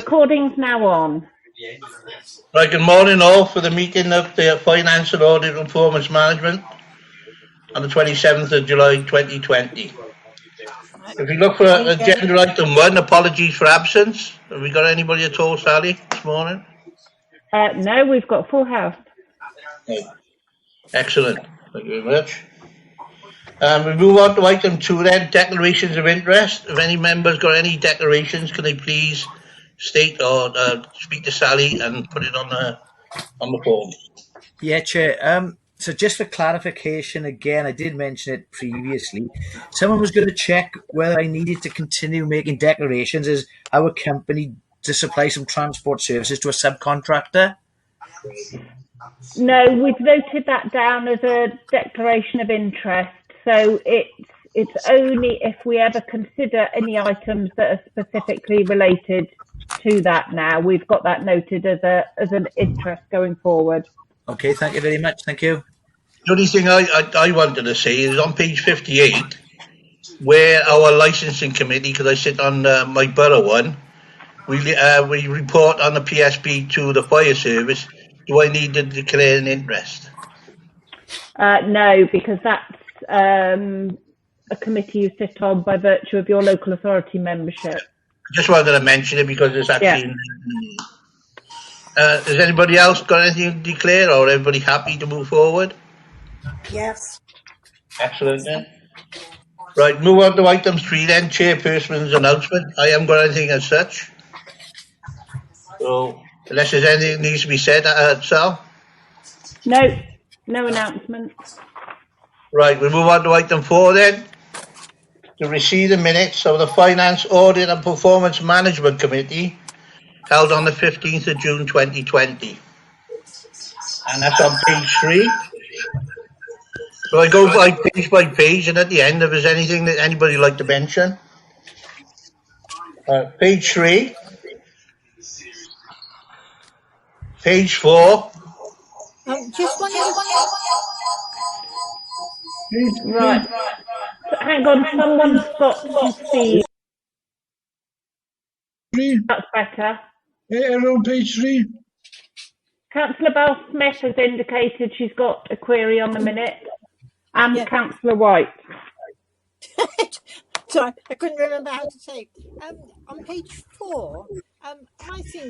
recording's now on. Right, good morning all for the meeting of the Finance and Audit and Performance Management on the 27th of July 2020. If you look for agenda item 1, apologies for absence. Have we got anybody at all, Sally, this morning? No, we've got full house. Right. Excellent. Thank you very much. We move on to item 2 then, declarations of interest. If any members got any declarations, can they please state or speak to Sally and put it on the form? Yeah, Chair. So just for clarification, again, I did mention it previously. Someone was going to check whether I needed to continue making declarations as our company to supply some transport services to a subcontractor. No, we've noted that down as a declaration of interest. So it's only if we ever consider any items that are specifically related to that now. We've got that noted as an interest going forward. Okay, thank you very much. Thank you. The only thing I wanted to say is on page 58, where our licensing committee, because I sit on my borough one, we report on the PSP to the fire service. Do I need to declare an interest? No, because that's a committee you sit on by virtue of your local authority membership. I just wanted to mention it because it's actually... Yeah. Has anybody else got anything to declare, or everybody happy to move forward? Yes. Excellent then. Right, move on to item 3 then, chairperson's announcement. I haven't got anything as such. So, unless there's anything that needs to be said, Sal? No announcements. Right, we move on to item 4 then. To receive the minutes of the Finance, Audit and Performance Management Committee held on the 15th of June 2020. And that's on page 3. So I go by page, and at the end, if there's anything that anybody would like to mention. Page 3. Page 4. Just one. Right. Hang on, someone's got to see. That's better. Yeah, on page 3. Councillor Bell-Smith has indicated she's got a query on the minute, and yeah. Councillor White. Sorry, I couldn't remember how to say. On page 4, I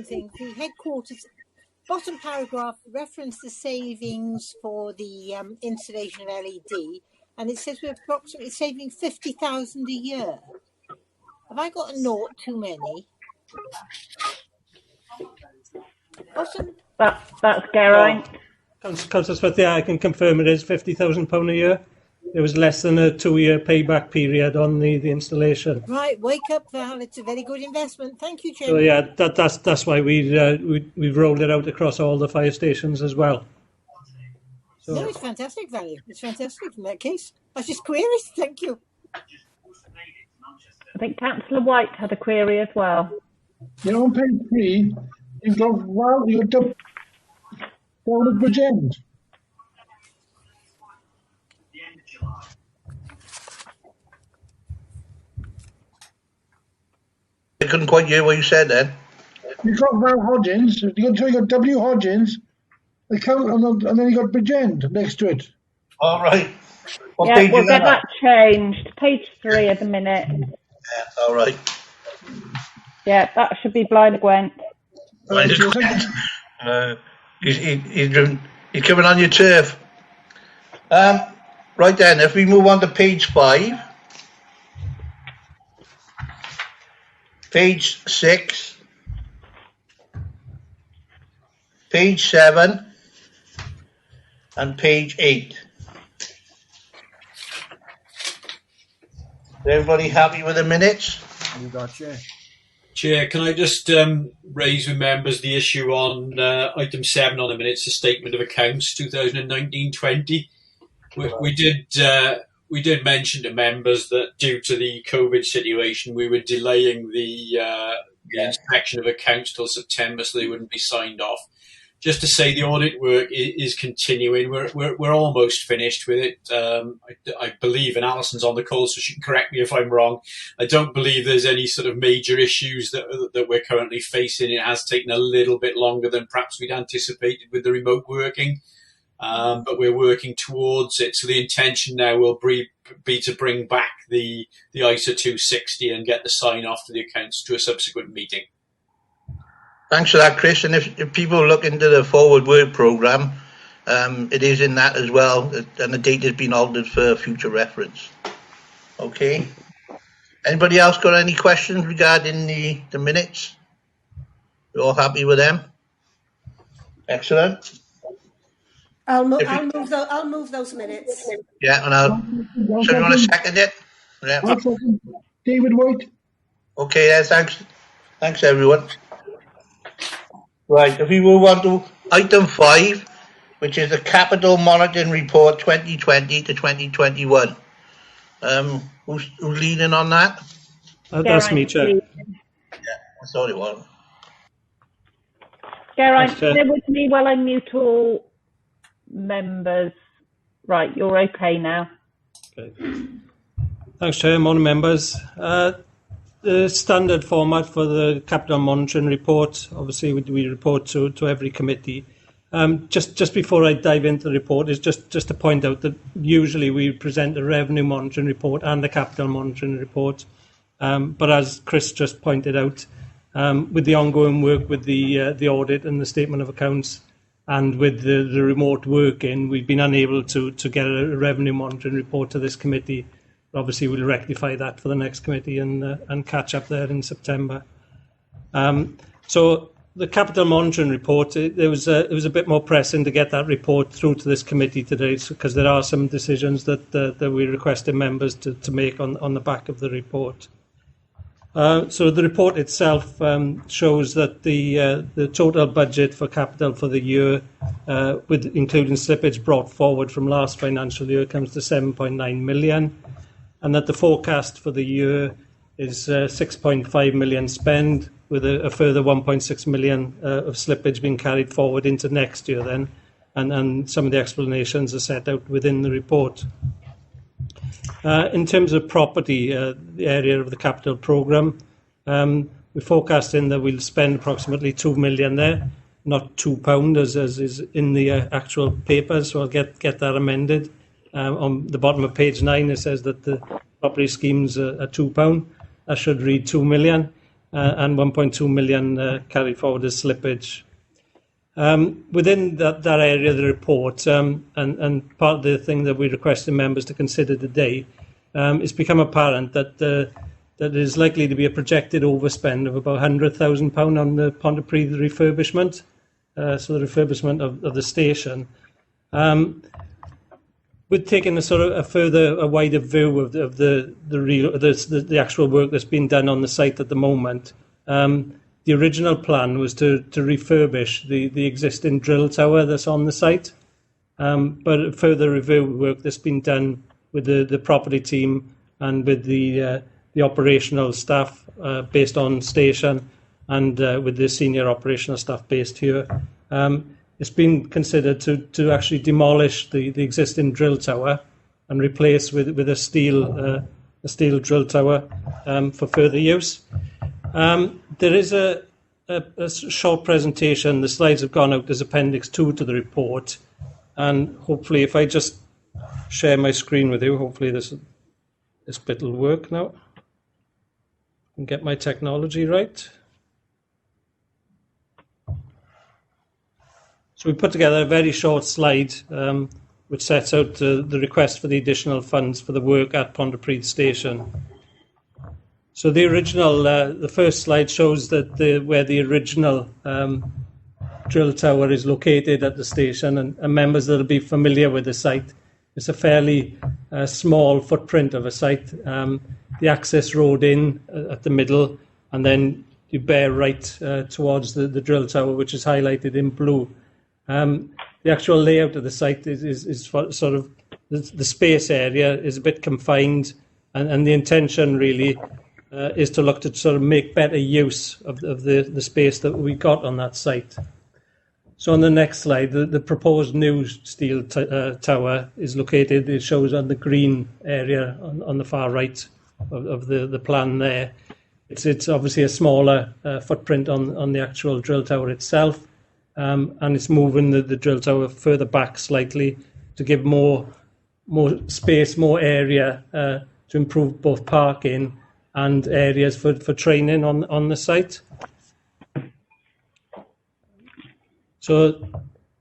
think the headquarters, bottom paragraph, reference the savings for the installation of LED, and it says we're approximately saving 50,000 a year. Have I got a naught too many? Awesome. That's Geraint. Councillor Smith, yeah, I can confirm it is £50,000 a year. There was less than a 2-year payback period on the installation. Right, wake up, Val. It's a very good investment. Thank you, Chair. So yeah, that's why we've rolled it out across all the fire stations as well. So, no, it's fantastic value. It's fantastic in that case. I just queries. Thank you. I think Councillor White had a query as well. You know, on page 3, you've got down at Bridge End. I couldn't quite hear what you said then. You've got Val Hodgins, you got W. Hodgins, and then you got Bridge End next to it. All right. What yeah, we'll get that changed. Page 3 at the minute. Yeah, all right. Yeah, that should be Blind Gwent. He's coming on your turf. Right then, if we move on to page 5, page 6, page 7, and page 8. Is everybody happy with the minutes? You got Chair. Chair, can I just raise with members the issue on item 7 on the minutes, the statement of accounts 2019-20. We did mention to members that due to the COVID situation, we were delaying the inspection of accounts till September, so they wouldn't be signed off. just to say the audit work is continuing. We're almost finished with it. I believe, and Alison's on the call, so she can correct me if I'm wrong. I don't believe there's any sort of major issues that we're currently facing. It has taken a little bit longer than perhaps we'd anticipated with the remote working, but we're working towards it. So the intention now will be to bring back the ISA 260 and get the sign off to the accounts to a subsequent meeting. Thanks for that, Chris. And if people look into the forward work programme, it is in that as well, and the date has been altered for future reference. Okay. Anybody else got any questions regarding the minutes? You're all happy with them? Excellent. I'll move those minutes. Yeah, and so you want to second it? Yeah. I'll second David White. Okay, yeah, thanks. Thanks, everyone. Right, if we move on to item 5, which is the Capital Monitoring Report 2020 to 2021. Who's leading on that? That's me, Chair. Yeah, I thought it was. Geraint, stay with me while I mute all members. Right, you're okay now. Okay. Thanks, Chair. Morning, members. The standard format for the Capital Monitoring Report, obviously we report to every committee. Just before I dive into the report, is just to point out that usually we present the Revenue Monitoring Report and the Capital Monitoring Report. But as Chris just pointed out, with the ongoing work with the audit and the statement of accounts, and with the remote working, we've been unable to get a Revenue Monitoring Report to this committee. Obviously, we'll rectify that for the next committee and catch up there in September. So the Capital Monitoring Report, it was a bit more pressing to get that report through to this committee today, because there are some decisions that we requested members to make on the back of the report. So the report itself shows that the total budget for capital for the year, with including slippage brought forward from last financial year, comes to 7.9 million. And that the forecast for the year is 6.5 million spend, with a further 1.6 million of slippage being carried forward into next year then, and some of the explanations are set out within the report. In terms of property, the area of the capital programme, we're forecasting that we'll spend approximately 2 million there, not £2 as is in the actual papers, so I'll get that amended. On the bottom of page 9, it says that the property schemes are £2. That should read 2 million, and 1.2 million carried forward as slippage. Within that area of the report, and part of the thing that we requested members to consider today, it's become apparent that there is likely to be a projected overspend of about £100,000 on the Pontypridd refurbishment, so the refurbishment of the station. We're taking a wider view of the actual work that's been done on the site at the moment. The original plan was to refurbish the existing drill tower that's on the site, but further review work that's been done with the property team and with the operational staff based on station, and with the senior operational staff based here. It's been considered to actually demolish the existing drill tower and replace with a steel drill tower for further use. There is a short presentation. The slides have gone out as Appendix 2 to the report, and hopefully, if I just share my screen with you, hopefully this bit will work now. And get my technology right. So we put together a very short slide which sets out the request for the additional funds for the work at Pontypridd Station. So the original, the first slide shows that where the original drill tower is located at the station, and members that will be familiar with the site, it's a fairly small footprint of a site. The access road in at the middle, and then you bear right towards the drill tower, which is highlighted in blue. The actual layout of the site is sort of the space area is a bit confined, and the intention really is to look to sort of make better use of the space that we got on that site. So on the next slide, the proposed new steel tower is located, it shows on the green area on the far right of the plan there. It's obviously a smaller footprint on the actual drill tower itself, and it's moving the drill tower further back slightly to give more space, more area to improve both parking and areas for training on the site. So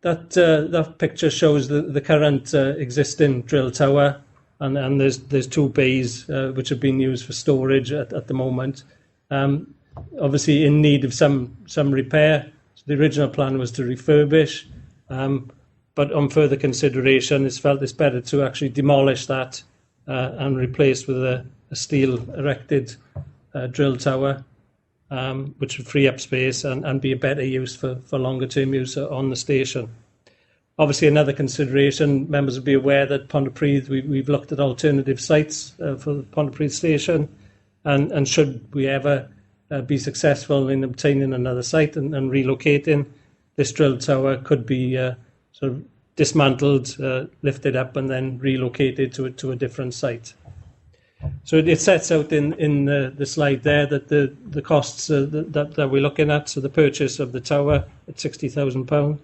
that picture shows the current existing drill tower, and there's two bays which have been used for storage at the moment. Obviously in need of some repair. So the original plan was to refurbish, but on further consideration, it's felt it's better to actually demolish that and replace with a steel erected drill tower, which would free up space and be a better use for longer term use on the station. Obviously, another consideration, members will be aware that Pontypridd, we've looked at alternative sites for the Pontypridd station, and should we ever be successful in obtaining another site and relocating, this drill tower could be sort of dismantled, lifted up, and then relocated to a different site. So it sets out in the slide there that the costs that we're looking at. So the purchase of the tower at £60,000,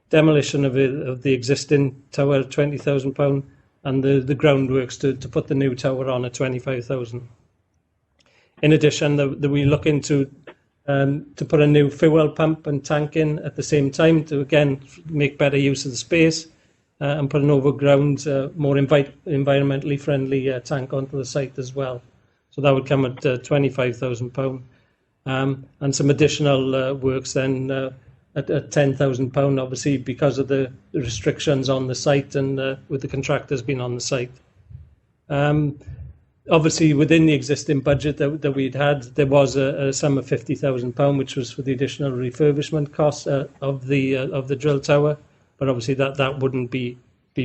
demolition of the existing tower at £20,000, and the groundworks to put the new tower on at £25,000. In addition, we're looking to put a new fuel pump and tank in at the same time to again make better use of the space. And put an overground, more environmentally friendly tank onto the site as well. So that would come at £25,000. And some additional works then at £10,000, obviously, because of the restrictions on the site and with the contractors being on the site. Obviously, within the existing budget that we'd had, there was a sum of £50,000, which was for the additional refurbishment costs of the drill tower. But obviously that wouldn't be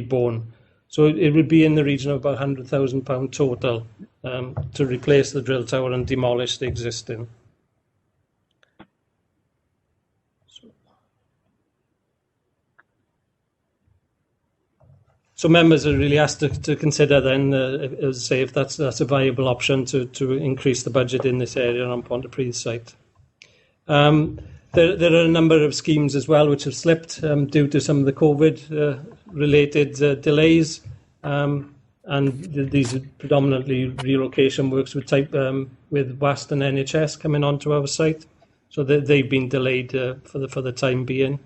borne. So it would be in the region of about £100,000 total to replace the drill tower and demolish the existing. So members are really asked to consider then, as I say, if that's a viable option to increase the budget in this area on Pontypridd site. There are a number of schemes as well which have slipped due to some of the COVID-related delays, and these are predominantly relocation works with WAST and NHS coming onto our site, so they've been delayed for the time being.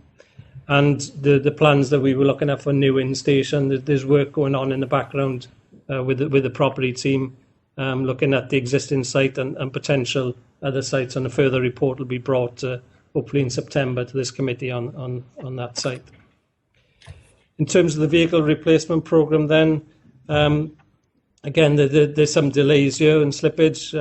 And the plans that we were looking at for new in-station, there's work going on in the background with the property team, looking at the existing site and potential other sites, and a further report will be brought hopefully in September to this committee on that site. In terms of the vehicle replacement programme then, again, there's some delays here and slippage,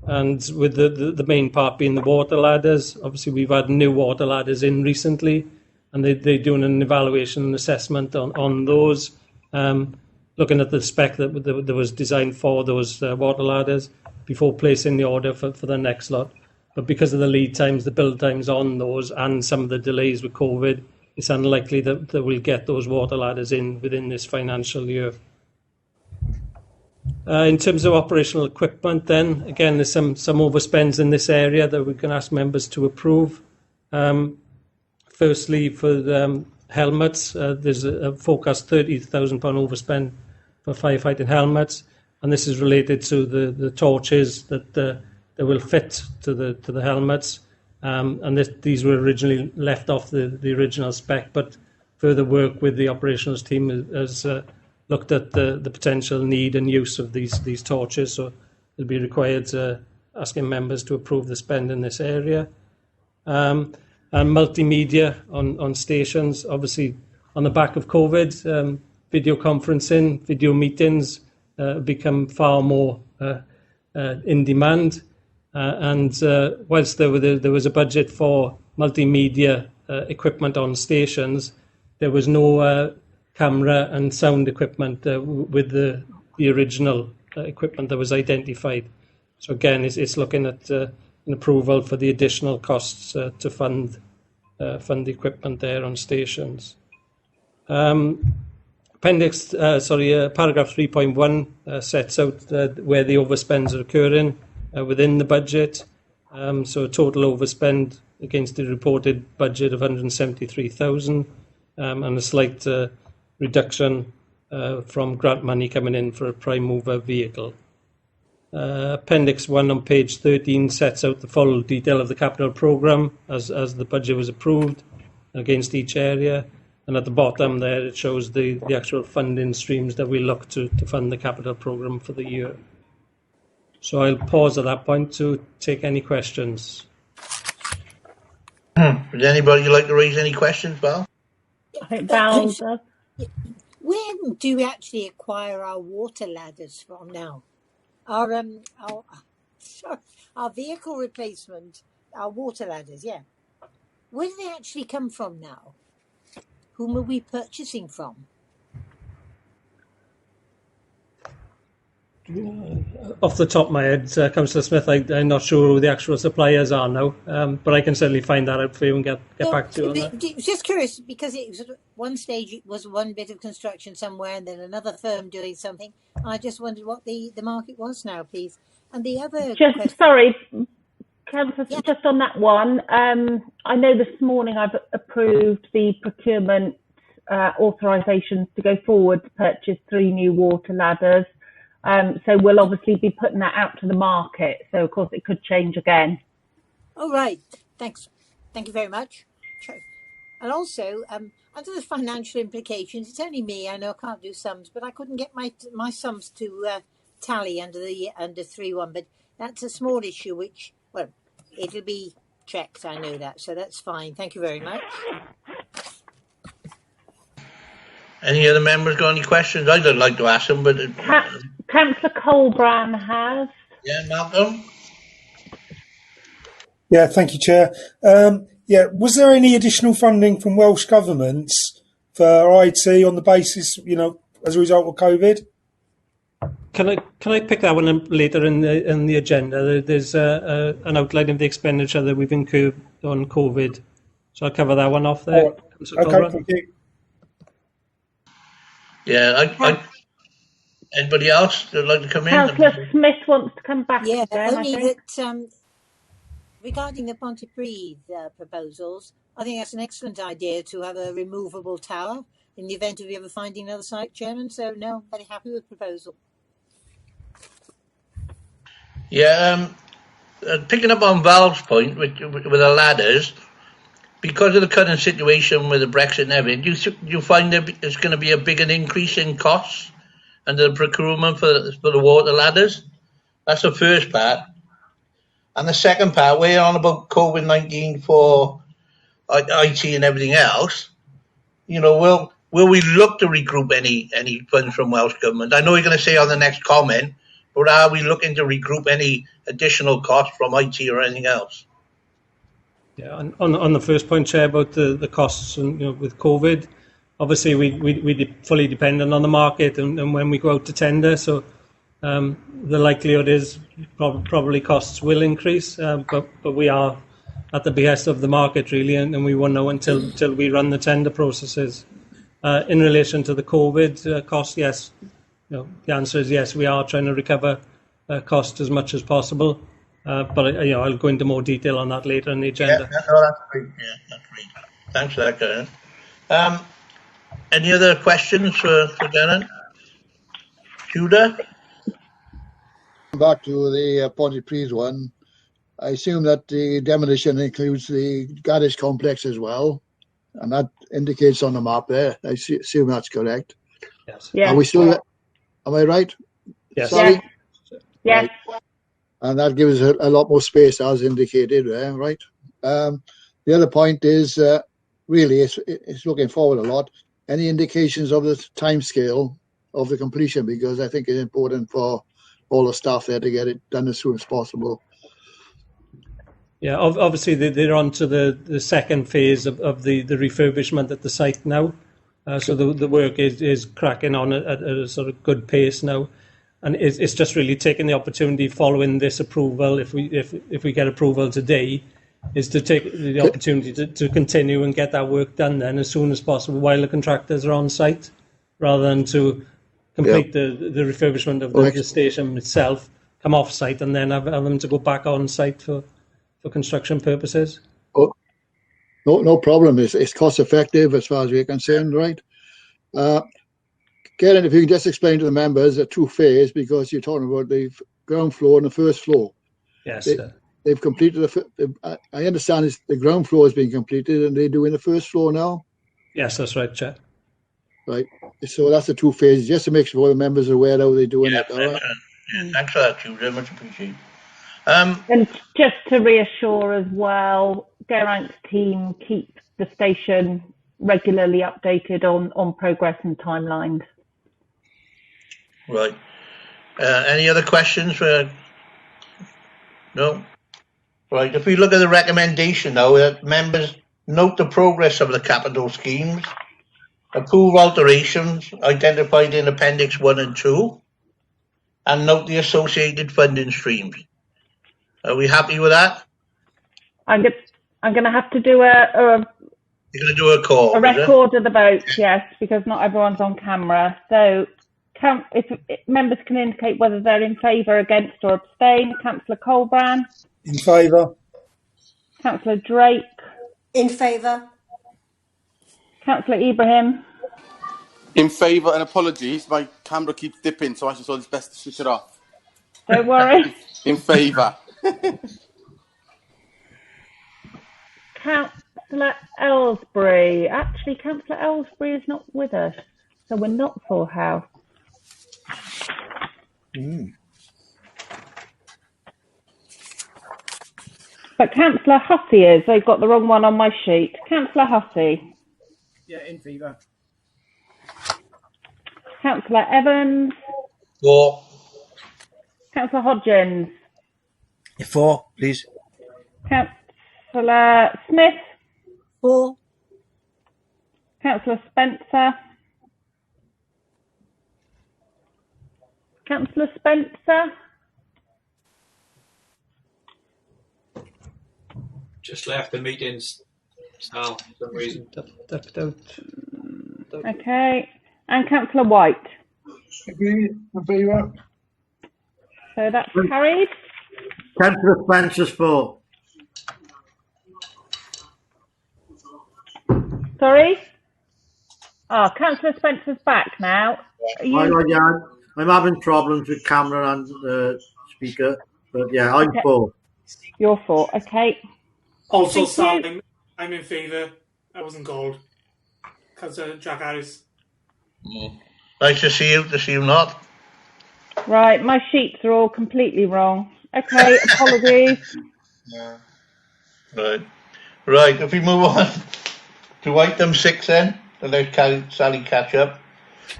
and with the main part being the water ladders. Obviously, we've had new water ladders in recently, and they're doing an evaluation and assessment on those, looking at the spec that was designed for those water ladders before placing the order for the next lot. But because of the lead times, the build times on those, and some of the delays with COVID, it's unlikely that we'll get those water ladders in within this financial year. In terms of operational equipment then, again, there's some overspends in this area that we can ask members to approve. Firstly, for the helmets, there's a forecast £30,000 overspend for firefighting helmets, and this is related to the torches that will fit to the helmets, and these were originally left off the original spec, but further work with the operations team has looked at the potential need and use of these torches, so it'll be required asking members to approve the spend in this area. And multimedia on stations, obviously on the back of COVID, video conferencing, video meetings become far more in demand. And whilst there was a budget for multimedia equipment on stations, there was no camera and sound equipment with the original equipment that was identified. So again, it's looking at an approval for the additional costs to fund fund the equipment there on stations. Paragraph 3.1 sets out where the overspends are occurring within the budget. So a total overspend against the reported budget of 173,000, and a slight reduction from grant money coming in for a prime mover vehicle. Appendix 1 on page 13 sets out the full detail of the capital programme as the budget was approved against each area. And at the bottom there, it shows the actual funding streams that we look to fund the capital programme for the year. So I'll pause at that point to take any questions. Would anybody like to raise any questions, Val? I think Val does. Where do we actually acquire our water ladders from now? Our vehicle replacement, our water ladders, yeah. Where do they actually come from now? Whom are we purchasing from? Off the top of my head, Councillor Smith, I'm not sure who the actual suppliers are now, but I can certainly find that out for you and get back to you on that. Just curious, because it was one stage it was one bit of construction somewhere and then another firm doing something. I just wondered what the market was now, please. And the other sorry, Councillor, just on that one, I know this morning I've approved the procurement authorisations to go forward to purchase 3 new water ladders. So we'll obviously be putting that out to the market. So, of course, it could change again. Oh, right. Thanks. Thank you very much. And also, under the financial implications, it's only me. I know I can't do sums, but I couldn't get my sums to tally under 3.1. But that's a small issue, which, well, it'll be checked. I know that. So that's fine. Thank you very much. Any other members got any questions? I don't like to ask them, but... Councillor Colbrand has. Yeah, Malcolm? Yeah, thank you, Chair. Was there any additional funding from Welsh governments for IT on the basis, as a result of COVID? Can I pick that one up later in the agenda? There's an outline of the expenditure that we've incurred on COVID, so I'll cover that one off there. Okay, thank you. Yeah, anybody else that would like to come in? Councillor Smith wants to come back. Yeah, again, only that regarding the Pontypridd proposals, I think that's an excellent idea to have a removable tower in the event of you ever finding another site, Chairman. So, no, I'm very happy with the proposal. Yeah, picking up on Val's point with the ladders, because of the current situation with the Brexit and everything, you find that there's going to be a big increase in costs under the procurement for the water ladders? That's the first part. And the second part, we're on about COVID-19 for IT and everything else. Will we look to regroup any funds from Welsh Government? I know you're going to say on the next comment, but are we looking to regroup any additional costs from IT or anything else? Yeah, on the first point, Chair, about the costs and with COVID, obviously we fully dependent on the market and when we go out to tender. So the likelihood is probably costs will increase, but we are at the behest of the market really, and we won't know until we run the tender processes. In relation to the COVID costs, yes, the answer is yes. We are trying to recover cost as much as possible. But I'll go into more detail on that later in the agenda. Yeah, that's great. Yeah, that's great. Thanks for that, Darren. Any other questions for Darren? Judah? Back to the Pontypridd one. I assume that the demolition includes the garage complex as well, and that indicates on the map there. I assume that's correct. Yes. Yeah. Are we still? Am I right? Yes. Sorry? Yes. Right. And that gives us a lot more space, as indicated, right? The other point is, really, it's looking forward a lot. Any indications of the timescale of the completion? Because I think it's important for all the staff there to get it done as soon as possible. Yeah, obviously they're on to the second phase of the refurbishment at the site now. So the work is cracking on at a sort of good pace now. And it's just really taking the opportunity following this approval, if we get approval today, is to take the opportunity to continue and get that work done then as soon as possible while the contractors are on site, rather than to complete the refurbishment of the station itself, come off site, and then have them to go back on site for construction purposes. Oh, no problem. It's cost effective as far as we're concerned, right? Karen, if you can just explain to the members a two-phase, because you're talking about the ground floor and the first floor. Yes, they've completed. I understand the ground floor has been completed, and they're doing the first floor now. Yes, that's right, Chair. Right. So that's the two phases, just to make sure the members are aware how they're doing it. All right. Thanks for that, Jude. Very much appreciated. And just to reassure as well, Geraint's team keep the station regularly updated on progress and timelines. Right. Any other questions? No? Right. If we look at the recommendation now, that members note the progress of the capital schemes, approve alterations identified in Appendix 1 and 2, and note the associated funding streams. Are we happy with that? I'm going to have to do You're going to do a call. A record of the votes, yes, because not everyone's on camera. So if members can indicate whether they're in favour, against or abstain. Councillor Colbrand. In favour. Councillor Drake. In favour. Councillor Ibrahim. In favour, and apologies, my camera keeps dipping, so I just thought it's best to switch it off. Don't worry. In favour. Councillor Ellsbury. Actually, Councillor Ellsbury is not with us, so we're not full house. But Councillor Hussey is. They've got the wrong one on my sheet. Councillor Hussey. Yeah, in favour. Councillor Evans. For. Councillor Hodgins. For, please. Councillor Smith. For. Councillor Spencer. Councillor Spencer. Just left the meetings, Sal, for some reason. Okay. And Councillor White. Agree. In favour. So that's carried. Councillor Spencer's for. Sorry? Oh, Councillor Spencer's back now. I'm having problems with camera and speaker, but yeah, I'm for. You're for, okay. Also, Sal, I'm in favour. I wasn't called. Councillor Jack Harris. Nice to see you not. Right, my sheets are all completely wrong. Okay, apologies. Right, if we move on to item 6 then, and let Sally catch up.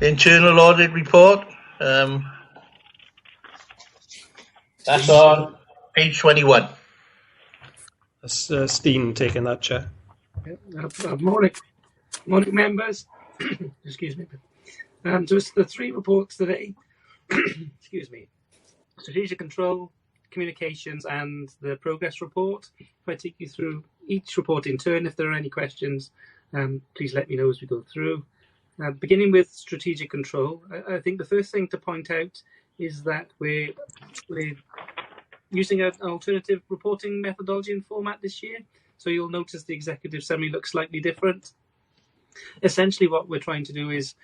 Internal audit report. That's on page 21. That's Steen taking that, Chair. Morning members. Excuse me. Just the 3 reports today. Excuse me. Strategic control, communications, and the progress report. If I take you through each report in turn, if there are any questions, please let me know as we go through. Beginning with strategic control, I think the first thing to point out is that we're using an alternative reporting methodology and format this year. So you'll notice the executive summary looks slightly different. Essentially what we're trying to do is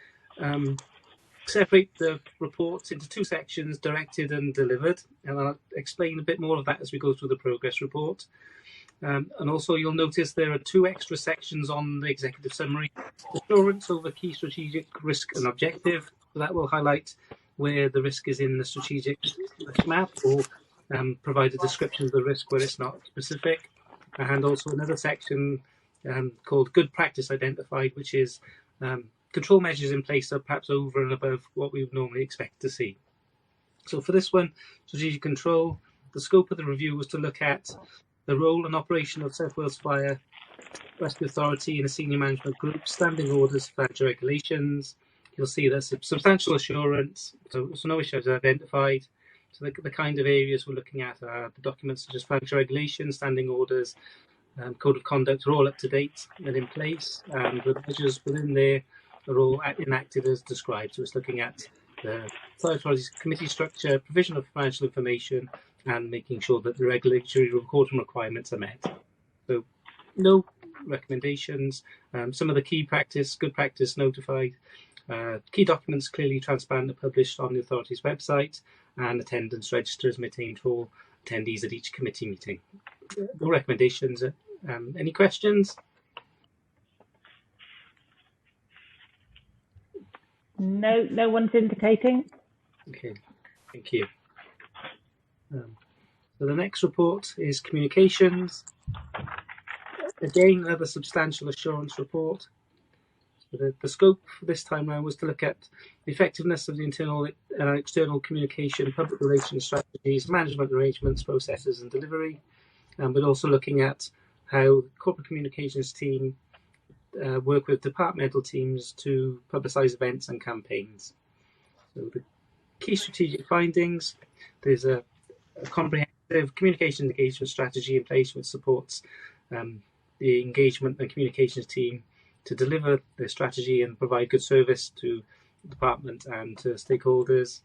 separate the reports into 2 sections, directed and delivered. And I'll explain a bit more of that as we go through the progress report. And also you'll notice there are 2 extra sections on the executive summary. Assurance over key strategic risk and objective. So that will highlight where the risk is in the strategic risk map, or provide a description of the risk where it's not specific. And also another section called good practice identified, which is control measures in place are perhaps over and above what we would normally expect to see. So for this one, strategic control, the scope of the review was to look at the role and operation of South Wales Fire Rescue Authority in a senior management group, standing orders, financial regulations. You'll see there's substantial assurance, so no issues identified. So the kind of areas we're looking at are the documents such as financial regulations, standing orders, code of conduct are all up to date and in place, and the measures within there are all enacted as described. So it's looking at the authorities committee structure, provision of financial information, and making sure that the regulatory reporting requirements are met. So no recommendations. Some of the key practice, good practice notified. Key documents clearly transparent and published on the authority's website, and attendance registers maintained for attendees at each committee meeting. No recommendations. Any questions? No, no one's indicating. Okay, thank you. So the next report is communications. Again, another substantial assurance report. So the scope for this time round was to look at the effectiveness of the internal and external communication, public relations strategies, management arrangements, processes and delivery, but also looking at how the corporate communications team work with departmental teams to publicise events and campaigns. So the key strategic findings, there's a comprehensive communication engagement strategy in place which supports the engagement and communications team to deliver their strategy and provide good service to the department and to stakeholders.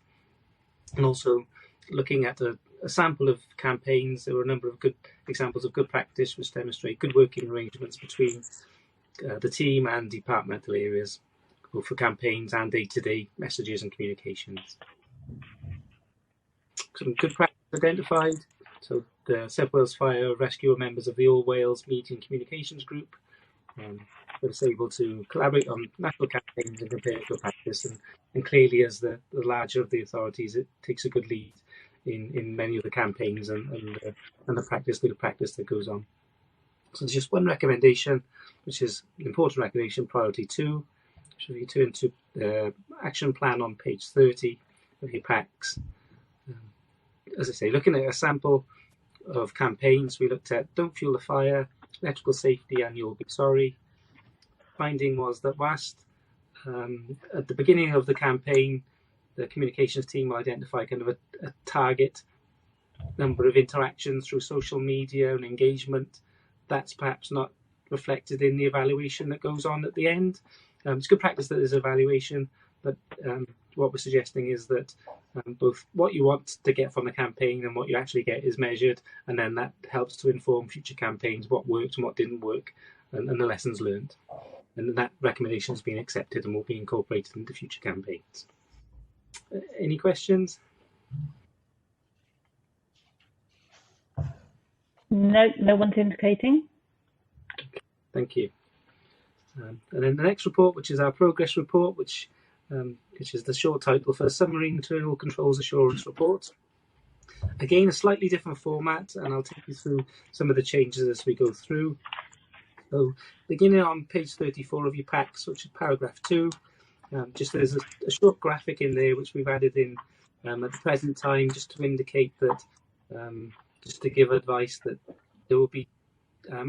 And also looking at a sample of campaigns, there were a number of good examples of good practice which demonstrate good working arrangements between the team and departmental areas, both for campaigns and day-to-day messages and communications. Some good practice identified. So the South Wales Fire Rescue members of the All Wales Media and Communications Group was able to collaborate on national campaigns and compare good practice. And clearly, as the larger of the authorities, it takes a good lead in many of the campaigns and the practice, the good practice that goes on. So there's just one recommendation, which is an important recommendation, priority 2. So if you turn to the action plan on page 30 of your packs, as I say, looking at a sample of campaigns, we looked at Don't Fuel the Fire, Electrical Safety, and You'll Be Sorry. Finding was that whilst at the beginning of the campaign, the communications team will identify kind of a target number of interactions through social media and engagement. That's perhaps not reflected in the evaluation that goes on at the end. It's good practice that there's evaluation, but what we're suggesting is that both what you want to get from the campaign and what you actually get is measured, and then that helps to inform future campaigns, what worked and what didn't work, and the lessons learned. And that recommendation has been accepted and will be incorporated into future campaigns. Any questions? No, no one's indicating. Thank you. And then the next report, which is our progress report, which is the short title for Summary Internal Controls Assurance Report. Again, a slightly different format, and I'll take you through some of the changes as we go through. So, beginning on page 34 of your packs, which is paragraph 2, just there's a short graphic in there which we've added in at the present time, just to indicate that, just to give advice that there will be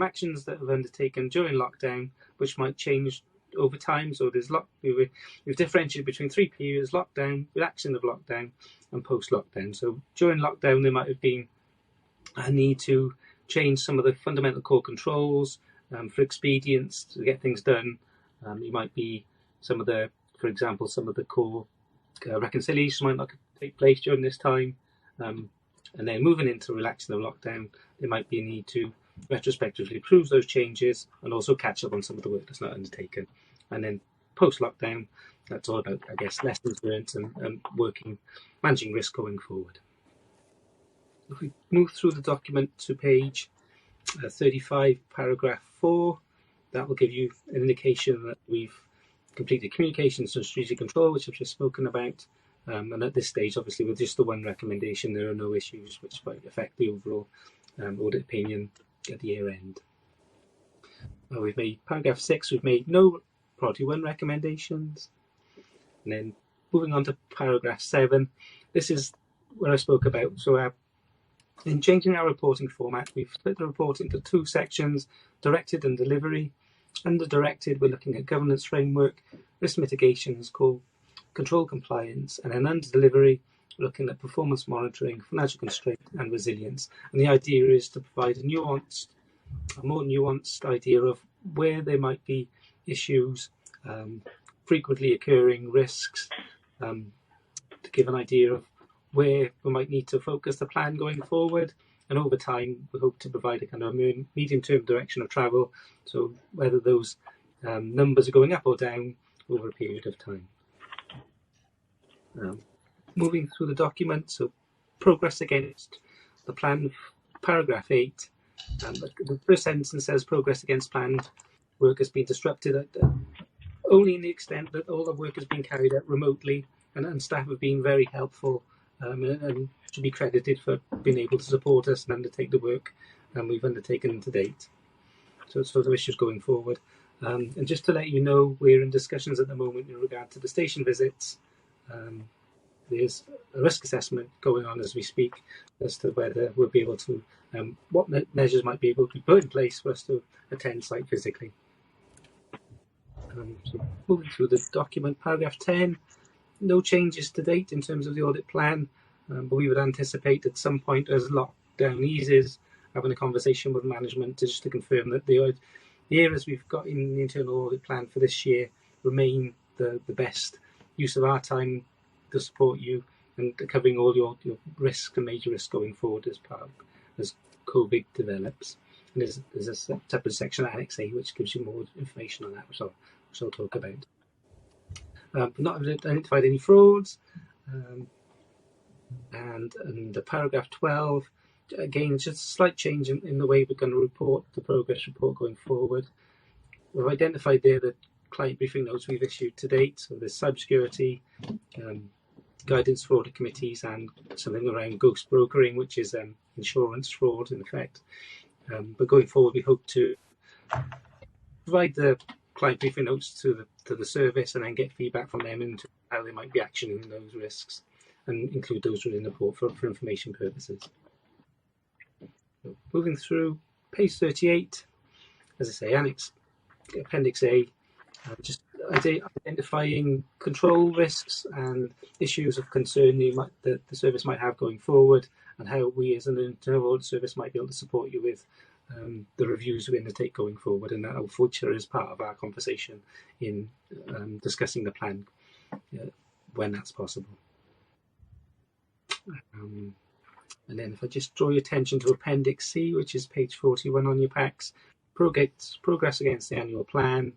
actions that have undertaken during lockdown which might change over time. So there's we've differentiated between 3 periods: lockdown, relaxing of lockdown, and post-lockdown. So during lockdown there might have been a need to change some of the fundamental core controls for expedience to get things done. It might be for example, some of the core reconciliations might not take place during this time. And then moving into relaxing of lockdown, there might be a need to retrospectively prove those changes and also catch up on some of the work that's not undertaken. And then post-lockdown, that's all about, I guess, lessons learned and managing risk going forward. If we move through the document to page 35, paragraph 4, that will give you an indication that we've completed communications and strategic control, which I've just spoken about. And at this stage, obviously, with just the one recommendation, there are no issues which might affect the overall audit opinion at the year end. We've made paragraph 6, we've made no priority 1 recommendations. And then moving on to paragraph 7, this is where I spoke about. So in changing our reporting format, we've split the report into 2 sections, directed and delivery. Under directed, we're looking at governance framework, risk mitigation, control compliance, and then under delivery, looking at performance monitoring, financial constraint, and resilience. And the idea is to provide a nuanced a more nuanced idea of where there might be issues, frequently occurring risks, to give an idea of where we might need to focus the plan going forward. And over time, we hope to provide a kind of medium-term direction of travel, so whether those numbers are going up or down over a period of time. Moving through the document, so progress against the plan, paragraph 8. The first sentence says progress against plan work has been disrupted only in the extent that all the work has been carried out remotely, and staff have been very helpful and should be credited for being able to support us and undertake the work we've undertaken to date. So the issues going forward. And just to let you know, we're in discussions at the moment in regard to the station visits. There's a risk assessment going on as we speak as to whether we'll be able to, what measures might be able to be put in place for us to attend site physically. So moving through the document, paragraph 10, no changes to date in terms of the audit plan, but we would anticipate at some point as lockdown eases, having a conversation with management just to confirm that the areas we've got in the internal audit plan for this year remain the best use of our time to support you and covering all your risks and major risks going forward as COVID develops. And there's a separate section, Annex A, which gives you more information on that, which I'll talk about. But not identified any frauds. And the paragraph 12, again, just a slight change in the way we're going to report the progress report going forward. We've identified there the client briefing notes we've issued to date. So there's cybersecurity, guidance for audit committees, and something around ghost brokering, which is insurance fraud in effect. But going forward, we hope to provide the client briefing notes to the service and then get feedback from them into how they might be actioning those risks and include those within the report for information purposes. So moving through page 38, as I say, Appendix A, just identifying control risks and issues of concern that the service might have going forward, and how we as an internal audit service might be able to support you with the reviews we undertake going forward, and that will feature as part of our conversation in discussing the plan when that's possible. And then if I just draw your attention to Appendix C, which is page 41 on your packs, progress against the annual plan.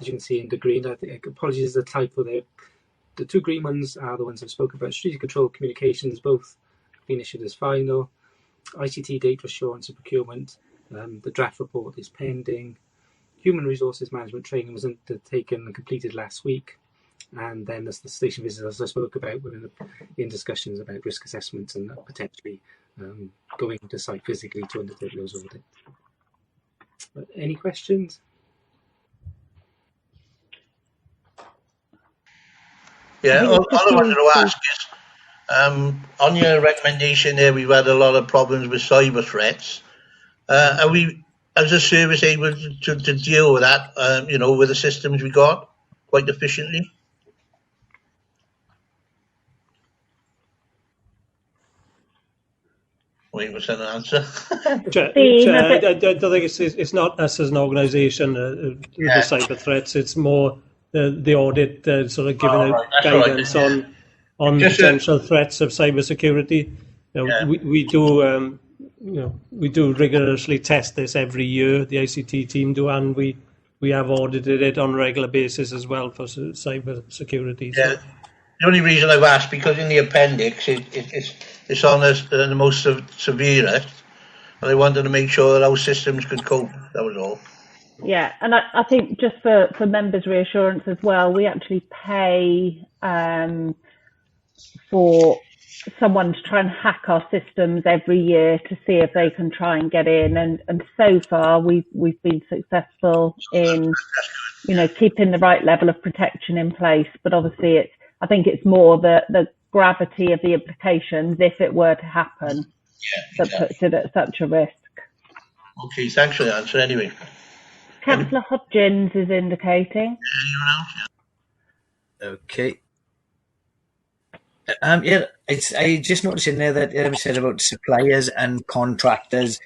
As you can see in the green, apologies the typo there. The two green ones are the ones I spoke about. Strategic control communications, both been issued as final. ICT data assurance and procurement, the draft report is pending. Human resources management training was undertaken and completed last week. And then there's the station visits, as I spoke about, we're in discussions about risk assessments and potentially going to site physically to undertake those audits. But any questions? Yeah, all I wanted to ask is, on your recommendation there, we've had a lot of problems with cyber threats. Are we, as a service, able to deal with that, with the systems we got quite efficiently? Wait, what's an answer? I don't think it's not us as an organisation with the cyber threats. It's more the audit sort of giving out guidance on potential threats of cybersecurity. We do rigorously test this every year. The ICT team do, and we have audited it on a regular basis as well for cyber security. Yeah. The only reason I've asked, because in the appendix it's on the most severest, and I wanted to make sure that our systems could cope. That was all. Yeah, and I think just for members' reassurance as well, we actually pay for someone to try and hack our systems every year to see if they can try and get in, and so far we've been successful in keeping the right level of protection in place. But obviously I think it's more the gravity of the implications if it were to happen that puts it at such a risk. Okay, thanks for the answer anyway. Councillor Hodgins is indicating. Anyone else? Okay. I just noticed in there that it said about suppliers and contractors.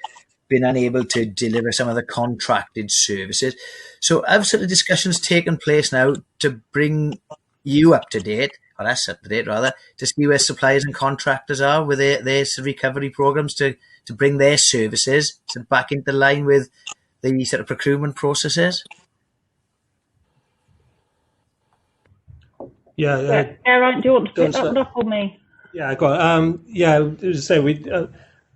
been unable to deliver some of the contracted services. So have sort of discussions taken place now to bring you up to date, or us up to date rather, to see where suppliers and contractors are with their recovery programs to bring their services sort of back into line with the sort of procurement processes? Yeah. Aaron, do you want to pick that one up for me? Yeah, I got. As I say,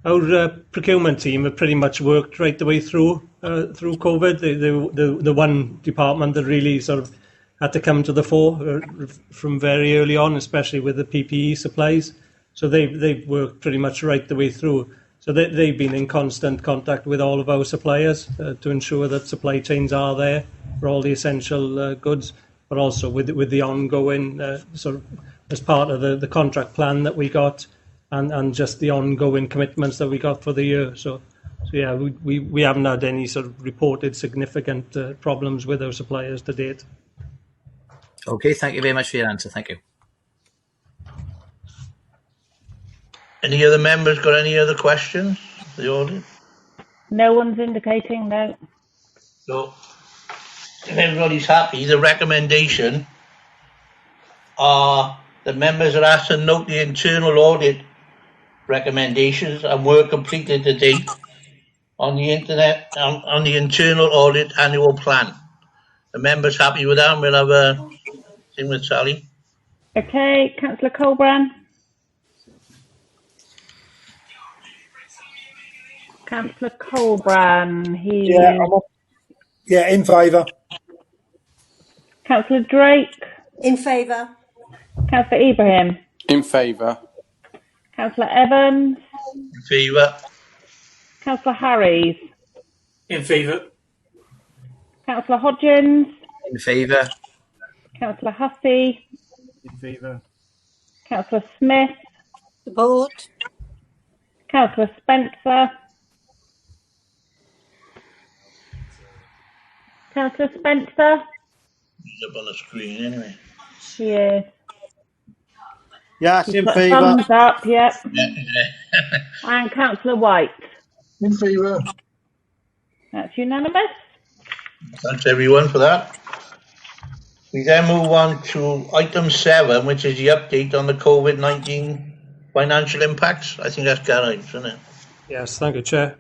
our procurement team have pretty much worked right the way through COVID. The one department that really sort of had to come to the fore from very early on, especially with the PPE supplies. So they've worked pretty much right the way through. So they've been in constant contact with all of our suppliers to ensure that supply chains are there for all the essential goods, but also with the ongoing sort of as part of the contract plan that we got, and just the ongoing commitments that we got for the year. So yeah, we haven't had any sort of reported significant problems with our suppliers to date. Okay, thank you very much for your answer. Thank you. Any other members got any other questions for the audit? No one's indicating, no. So, if everybody's happy, the recommendation are the members are asked to note the internal audit recommendations and work completed to date on the internal audit annual plan. The members happy with that? We'll have a thing with Sally. Okay, Councillor Colbrand. Councillor Colbrand, in favour. Councillor Drake. In favour. Councillor Ibrahim. In favour. Councillor Evans. In favour. Councillor Harries. In favour. Councillor Hodgins. In favour. Councillor Hussey. In favour. Councillor Smith. Support. Councillor Spencer. Councillor Spencer. He's up on the screen anyway. She is. Yes, in favour. Thumbs up, yep. And Councillor White. In favour. That's unanimous. Thanks everyone for that. We then move on to item 7, which is the update on the COVID-19 financial impacts. I think that's Garage, isn't it? Yes, thank you, Chair.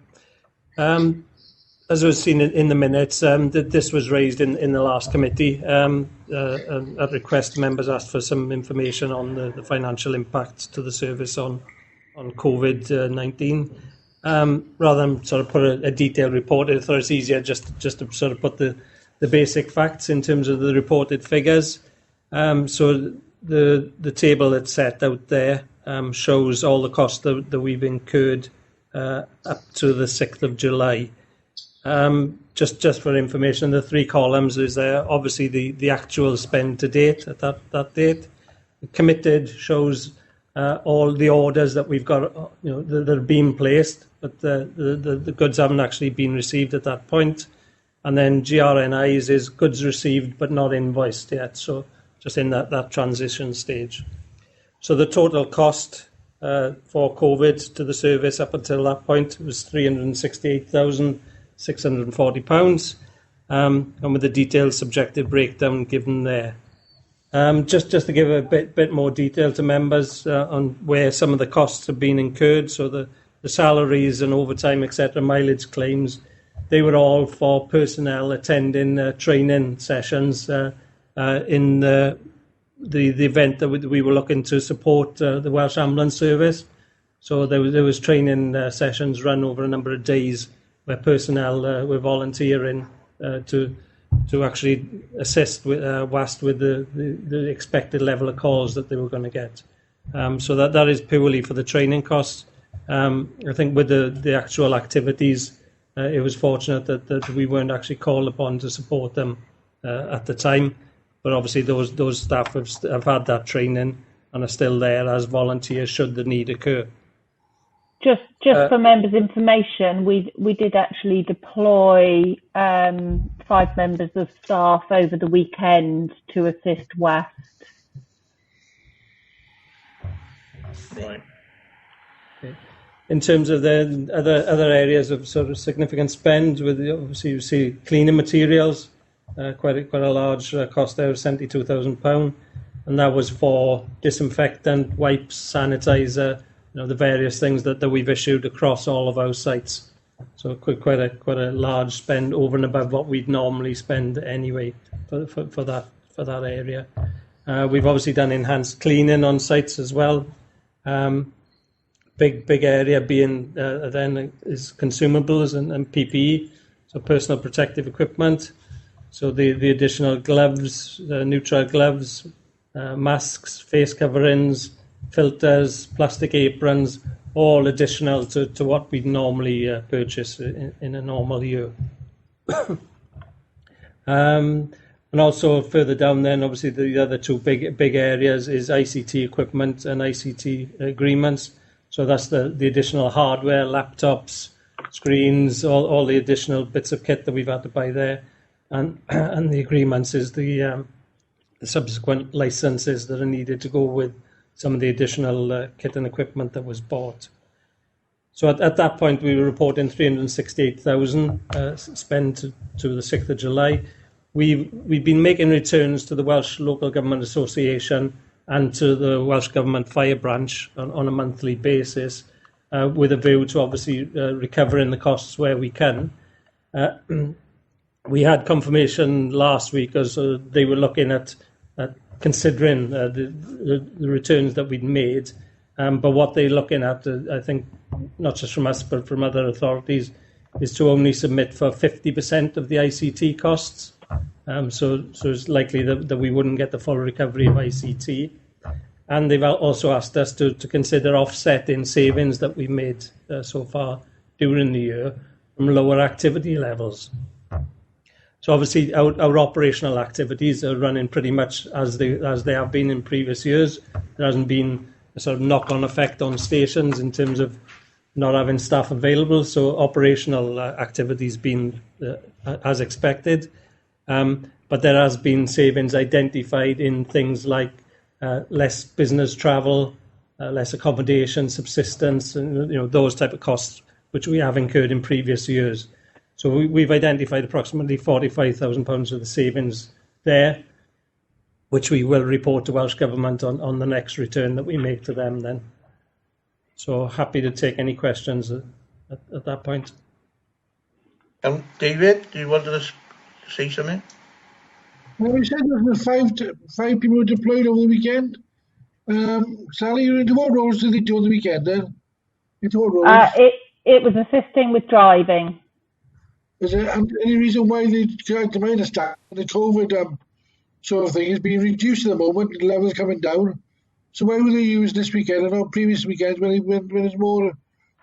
As was seen in the minutes, this was raised in the last committee. At request, members asked for some information on the financial impacts to the service on COVID-19. Rather than sort of put a detailed report, I thought it's easier just to sort of put the basic facts in terms of the reported figures. So the table that's set out there shows all the costs that we've incurred up to the 6th of July. Just for information, the 3 columns is there. Obviously, the actual spend to date at that date. Committed shows all the orders that we've got, that are being placed, but the goods haven't actually been received at that point. And then GRNIs is goods received but not invoiced yet. So just in that transition stage. So the total cost for COVID to the service up until that point was £368,640, and with the detailed subjective breakdown given there. Just to give a bit more detail to members on where some of the costs have been incurred. So the salaries and overtime, etc., mileage claims, they were all for personnel attending training sessions in the event that we were looking to support the Welsh Ambulance Service. So there was training sessions run over a number of days where personnel were volunteering to actually assist with WAST with the expected level of calls that they were going to get. So that is purely for the training costs. I think with the actual activities, it was fortunate that we weren't actually called upon to support them at the time. But obviously those staff have had that training and are still there as volunteers should the need occur. Just for members' information, we did actually deploy 5 members of staff over the weekend to assist WAST. Right. in terms of the other areas of sort of significant spend, with obviously you see cleaning materials, quite a large cost there of £72,000, and that was for disinfectant, wipes, sanitizer, the various things that we've issued across all of our sites. So quite a large spend over and above what we'd normally spend anyway for that area. We've obviously done enhanced cleaning on sites as well. Big area being then is consumables and PPE, so personal protective equipment. So the additional gloves, neutral gloves, masks, face coverings, filters, plastic aprons, all additional to what we'd normally purchase in a normal year. And also further down then, obviously the other two big areas is ICT equipment and ICT agreements. So that's the additional hardware, laptops, screens, all the additional bits of kit that we've had to buy there. And the agreements is the subsequent licenses that are needed to go with some of the additional kit and equipment that was bought. So at that point, we were reporting 368,000 spent to the 6th of July. We've been making returns to the Welsh Local Government Association and to the Welsh Government Fire Branch on a monthly basis, with a view to obviously recovering the costs where we can. We had confirmation last week as they were looking at considering the returns that we'd made, but what they're looking at, I think, not just from us but from other authorities, is to only submit for 50% of the ICT costs. So it's likely that we wouldn't get the full recovery of ICT. And they've also asked us to consider offsetting savings that we've made so far during the year from lower activity levels. So obviously our operational activities are running pretty much as they have been in previous years. There hasn't been a sort of knock-on effect on stations in terms of not having staff available. So operational activities been as expected. But there has been savings identified in things like less business travel, less accommodation, subsistence, and those type of costs which we have incurred in previous years. So we've identified approximately £45,000 of the savings there, which we will report to Welsh Government on the next return that we make to them then. So happy to take any questions at that point. David, do you want to say something? Well, we said there was five people were deployed over the weekend. Sally, you into what roles did they do on the weekend then? Into what roles? It was assisting with driving. Is there any reason why to my understanding, the COVID sort of thing is being reduced at the moment, the levels coming down. So why were they used this weekend and not previous weekends when there's more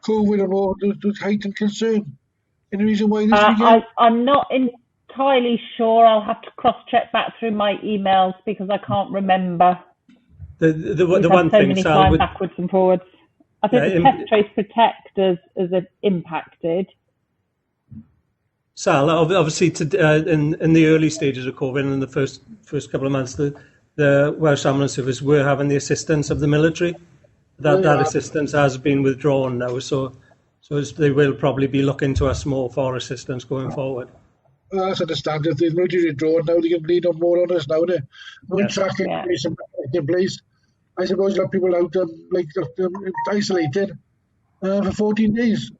COVID and more heightened concern? Any reason why this weekend? I'm not entirely sure. I'll have to cross-check back through my emails because I can't remember. The one thing, many Sal, times backwards and forwards. I think the Test Trace Protect has impacted. Sal, obviously, in the early stages of COVID and in the first couple of months, the Welsh Ambulance Service were having the assistance of the military. That assistance has been withdrawn now, so they will probably be looking to us more for assistance going forward. Well, that's understandable. If the military withdrawn now, they can lean on more on us now. No tracking in place. I suppose a lot of people out isolated for 14 days.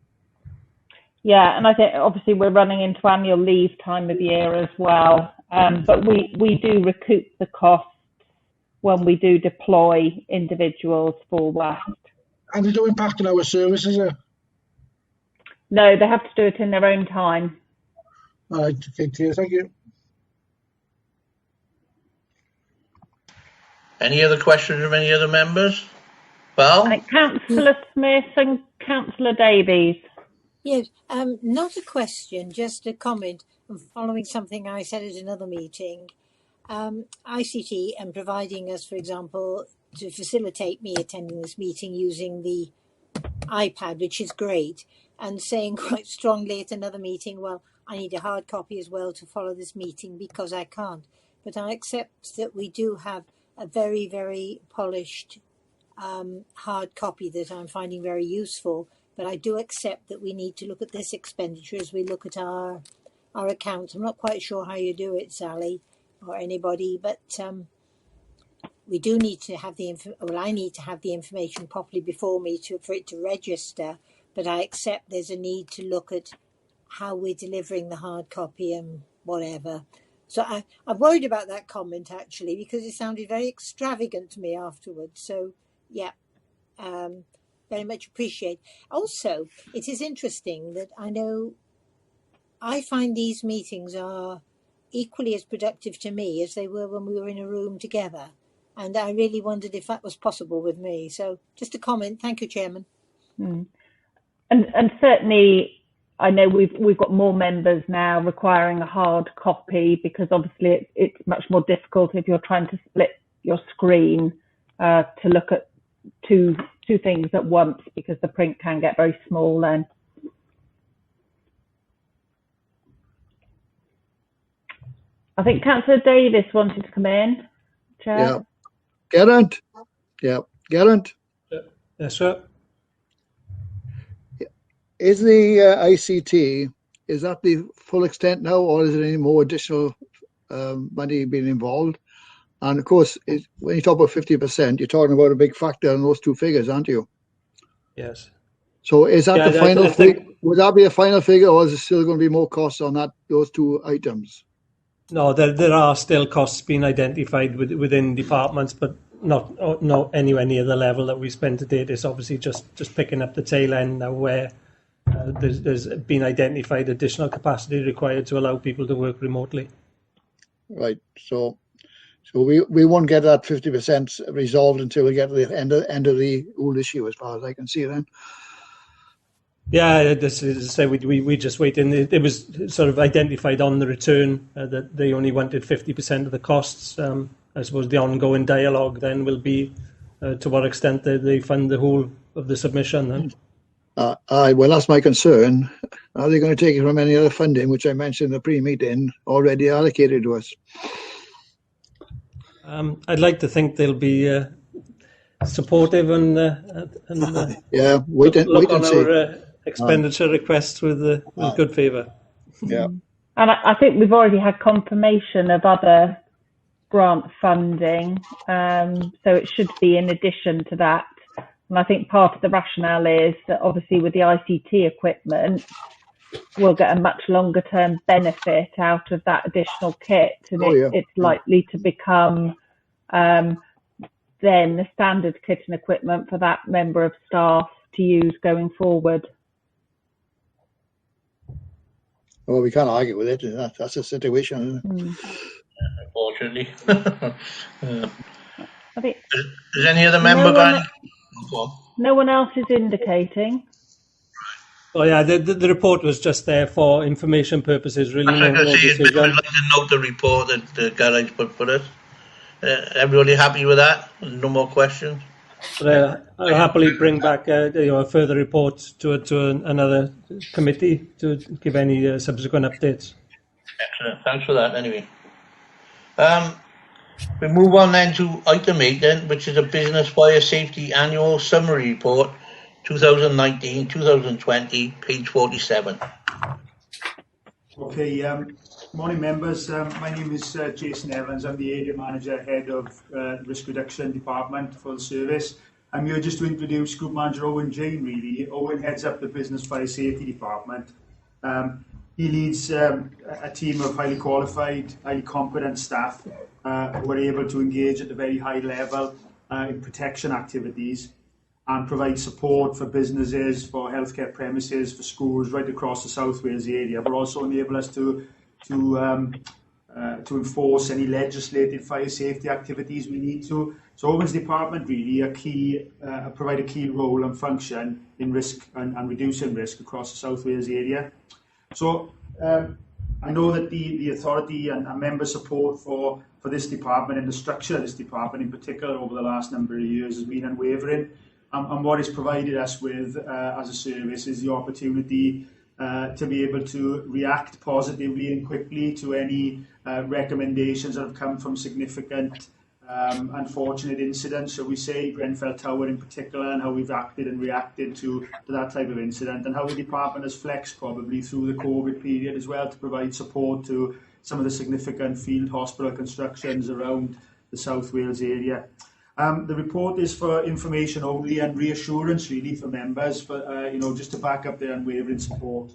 Yeah, and I think obviously we're running into annual leave time of year as well. But we do recoup the costs when we do deploy individuals for West. And there's no impact on our service, is there? No, they have to do it in their own time. All right, okay, clear. Thank you. Any other questions from any other members? Val? Councillor Smith and Councillor Davies. Yes, not a question, just a comment following something I said at another meeting. ICT and providing us, for example, to facilitate me attending this meeting using the iPad, which is great, and saying quite strongly at another meeting, well, I need a hard copy as well to follow this meeting because I can't. But I accept that we do have a very, very polished hard copy that I'm finding very useful but I do accept that we need to look at this expenditure as we look at our accounts. I'm not quite sure how you do it, Sally, or anybody, but we do need to have I need to have the information properly before me for it to register, but I accept there's a need to look at how we're delivering the hard copy and whatever. So I'm worried about that comment, actually, because it sounded very extravagant to me afterwards. So, yeah, very much appreciate. Also, it is interesting that I find these meetings are equally as productive to me as they were when we were in a room together. And I really wondered if that was possible with me. So just a comment. Thank you, Chairman. And certainly, I know we've got more members now requiring a hard copy, because obviously it's much more difficult if you're trying to split your screen to look at two things at once, because the print can get very small then. I think Councillor Davis wanted to come in. Chair. Yeah. Geraint. Yeah. Geraint. Yes, sir. Is the ICT, is that the full extent now, or is there any more additional money being involved? And of course, when you talk about 50%, you're talking about a big factor in those two figures, aren't you? Yes. So is that the final figure? Would that be a final figure, or is there still going to be more costs on those two items? No, there are still costs being identified within departments, but not anywhere near the level that we spent to date. It's obviously just picking up the tail end now, where there's been identified additional capacity required to allow people to work remotely. Right. So we won't get that 50% resolved until we get to the end of the whole issue, as far as I can see then. Yeah, this is to say we just waiting. It was sort of identified on the return that they only wanted 50% of the costs. I suppose the ongoing dialogue then will be to what extent they fund the whole of the submission then. Well, that's my concern. Are they going to take it from any other funding, which I mentioned in the pre-meeting, already allocated to us? I'd like to think they'll be supportive and yeah, wait and see. Our expenditure requests with good favour. Yeah. And I think we've already had confirmation of other grant funding, so it should be in addition to that. And I think part of the rationale is that obviously with the ICT equipment, we'll get a much longer term benefit out of that additional kit, and it's likely to become then the standard kit and equipment for that member of staff to use going forward. Well, we can't argue with it. That's the situation, isn't it? Unfortunately. I think Is any other member going? No one else is indicating. Oh yeah, the report was just there for information purposes, really. I'd like to note the report that the garage put for us. Everybody happy with that? No more questions? But I'll happily bring back a further report to another committee to give any subsequent updates. Excellent. Thanks for that. Anyway, we move on then to item 8 then, which is a Business Fire Safety Annual Summary Report 2019-2020, page 47. Okay, morning members. My name is Jason Evans. I'm the Area Manager, Head of Risk Reduction Department for the service. I'm here just to introduce Group Manager Owen Jane, really. Owen heads up the Business Fire Safety Department. He leads a team of highly qualified, highly competent staff who are able to engage at a very high level in protection activities and provide support for businesses, for healthcare premises, for schools right across the South Wales area, but also enable us to enforce any legislated fire safety activities we need to. So Owen's department really provide a key role and function in risk and reducing risk across the South Wales area. So I know that the authority and member support for this department and the structure of this department in particular over the last number of years has been unwavering. And what it's provided us with as a service is the opportunity to be able to react positively and quickly to any recommendations that have come from significant unfortunate incidents, shall we say, Grenfell Tower in particular, and how we've acted and reacted to that type of incident, and how the department has flexed probably through the COVID period as well to provide support to some of the significant field hospital constructions around the South Wales area. The report is for information only and reassurance really for members, but just to back up their unwavering support.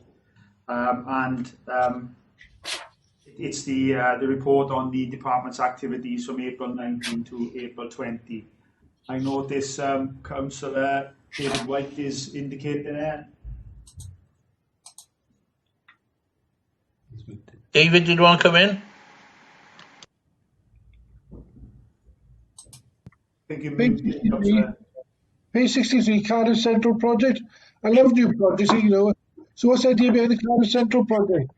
It's the report on the department's activities from April 19 to April 20. I notice Councillor David White is indicating there. David, did you want to come in? Page 63, Cardiff Central project. I love new projects, So what's the idea behind the Cardiff Central project?